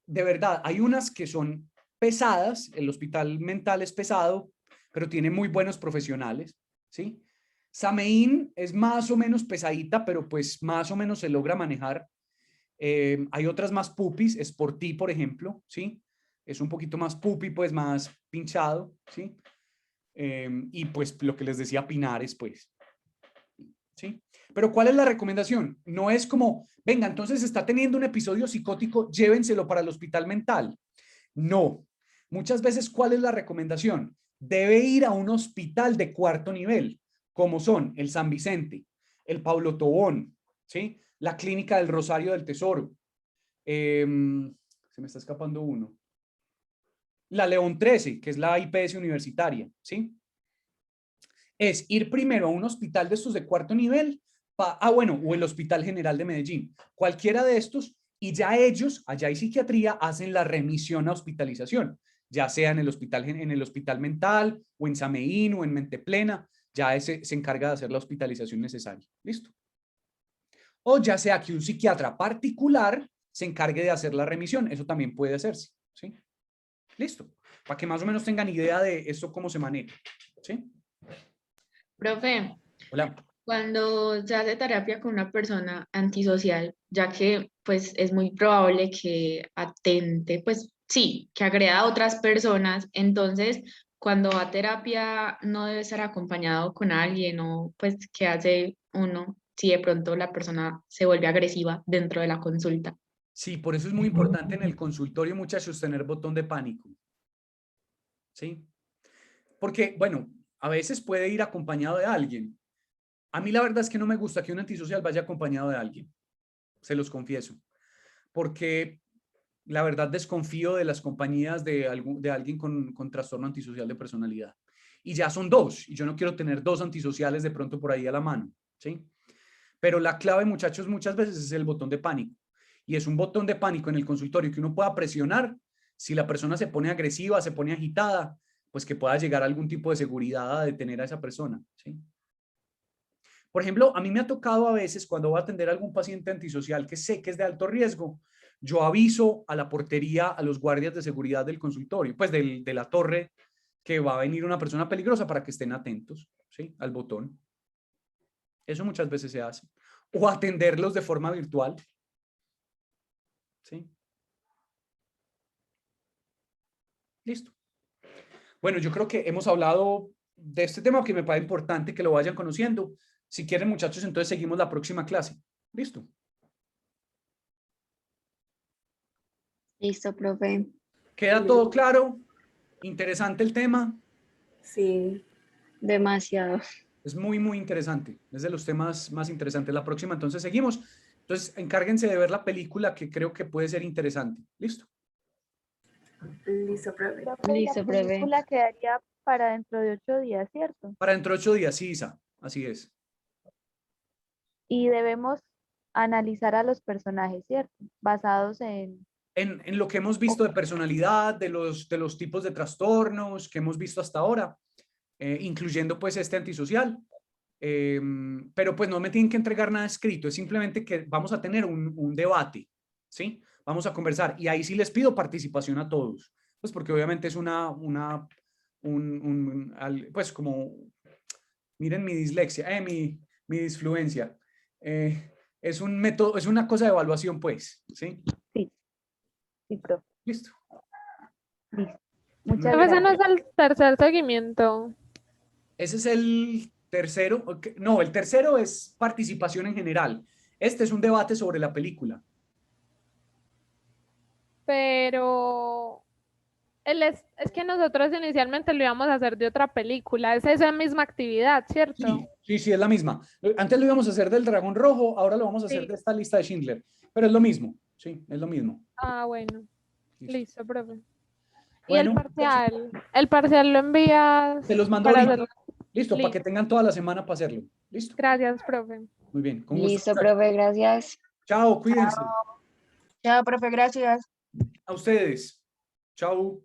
de verdad, hay unas que son pesadas, el hospital mental es pesado, pero tiene muy buenos profesionales, ¿sí? Sameín es más o menos pesadita, pero pues más o menos se logra manejar. Hay otras más pupis, Sporti, por ejemplo, ¿sí? Es un poquito más pupi, pues más pinchado, ¿sí? Y pues lo que les decía Pinares, pues, ¿sí? Pero ¿cuál es la recomendación? No es como, venga, entonces está teniendo un episodio psicótico, llévenselo para el hospital mental. No. Muchas veces, ¿cuál es la recomendación? Debe ir a un hospital de cuarto nivel, como son el San Vicente, el Pablo Tobón, ¿sí? La Clínica del Rosario del Tesoro. Se me está escapando uno. La León 13, que es la IPS universitaria, ¿sí? Es ir primero a un hospital de estos de cuarto nivel, bueno, o el Hospital General de Medellín, cualquiera de estos, y ya ellos, allá hay psiquiatría, hacen la remisión a hospitalización, ya sea en el hospital mental, o en Sameín, o en Mente Plena, ya ese se encarga de hacer la hospitalización necesaria. ¿Listo? O ya sea que un psiquiatra particular se encargue de hacer la remisión, eso también puede hacerse, ¿sí? Listo, para que más o menos tengan idea de esto cómo se maneja, ¿sí? Profe, Hola. cuando se hace terapia con una persona antisocial, ya que pues es muy probable que atente, pues sí, que agreda a otras personas, entonces cuando va a terapia no debe estar acompañado con alguien o pues qué hace uno si de pronto la persona se vuelve agresiva dentro de la consulta. Sí, por eso es muy importante en el consultorio, muchachos, tener botón de pánico. ¿Sí? Porque, bueno, a veces puede ir acompañado de alguien. A mí la verdad es que no me gusta que un antisocial vaya acompañado de alguien, se los confieso, porque la verdad desconfío de las compañías de alguien con trastorno antisocial de personalidad. Y ya son dos, y yo no quiero tener dos antisociales de pronto por ahí a la mano, ¿sí? Pero la clave, muchachos, muchas veces es el botón de pánico. Y es un botón de pánico en el consultorio que uno pueda presionar. Si la persona se pone agresiva, se pone agitada, pues que pueda llegar a algún tipo de seguridad a detener a esa persona, ¿sí? Por ejemplo, a mí me ha tocado a veces cuando voy a atender a algún paciente antisocial que sé que es de alto riesgo, yo aviso a la portería, a los guardias de seguridad del consultorio, pues de la torre, que va a venir una persona peligrosa para que estén atentos, ¿sí? Al botón. Eso muchas veces se hace. O atenderlos de forma virtual. ¿Sí? Listo. Bueno, yo creo que hemos hablado de este tema que me parece importante que lo vayan conociendo. Si quieren, muchachos, entonces seguimos la próxima clase. Listo. Listo, profe. ¿Queda todo claro? ¿Interesante el tema? Sí. Demasiado. Es muy, muy interesante. Es de los temas más interesantes. La próxima, entonces, seguimos. Entonces, encárguense de ver la película que creo que puede ser interesante. ¿Listo? Listo, profe. Listo, La profe. película quedaría para dentro de 8 días, ¿cierto? Para dentro de 8 días, sí, Isa. Así es. Y debemos analizar a los personajes, ¿cierto? Basados en... En lo que hemos visto de personalidad, de los tipos de trastornos que hemos visto hasta ahora, incluyendo pues este antisocial. Pero pues no me tienen que entregar nada escrito, es simplemente que vamos a tener un debate, ¿sí? Vamos a conversar y ahí sí les pido participación a todos, pues porque obviamente es pues como, miren mi dislexia, mi disfluencia. Es un método, es una cosa de evaluación, pues, ¿sí? Sí, profe. Listo. Listo. Muchas Profe, ese no gracias. es el tercer seguimiento. Ese es el tercero. No, el tercero es participación en general. Este es un debate sobre la película. Pero es que nosotros inicialmente lo íbamos a hacer de otra película. Es esa misma actividad, ¿cierto? Sí, es la misma. Antes lo íbamos a hacer del Dragón Rojo, ahora lo vamos a hacer Sí. de esta lista de Schindler. Pero es lo mismo, sí, es lo mismo. Ah, bueno. Listo. Listo, profe. Y Bueno, el parcial lo envías se los mando para ahorita. hacerlo. Listo, para que Listo. tengan toda la semana para hacerlo. Listo. Gracias, profe. Muy bien, con gusto. Listo, profe, gracias. Chao, cuídense. Chao, profe, gracias. A ustedes. Chao.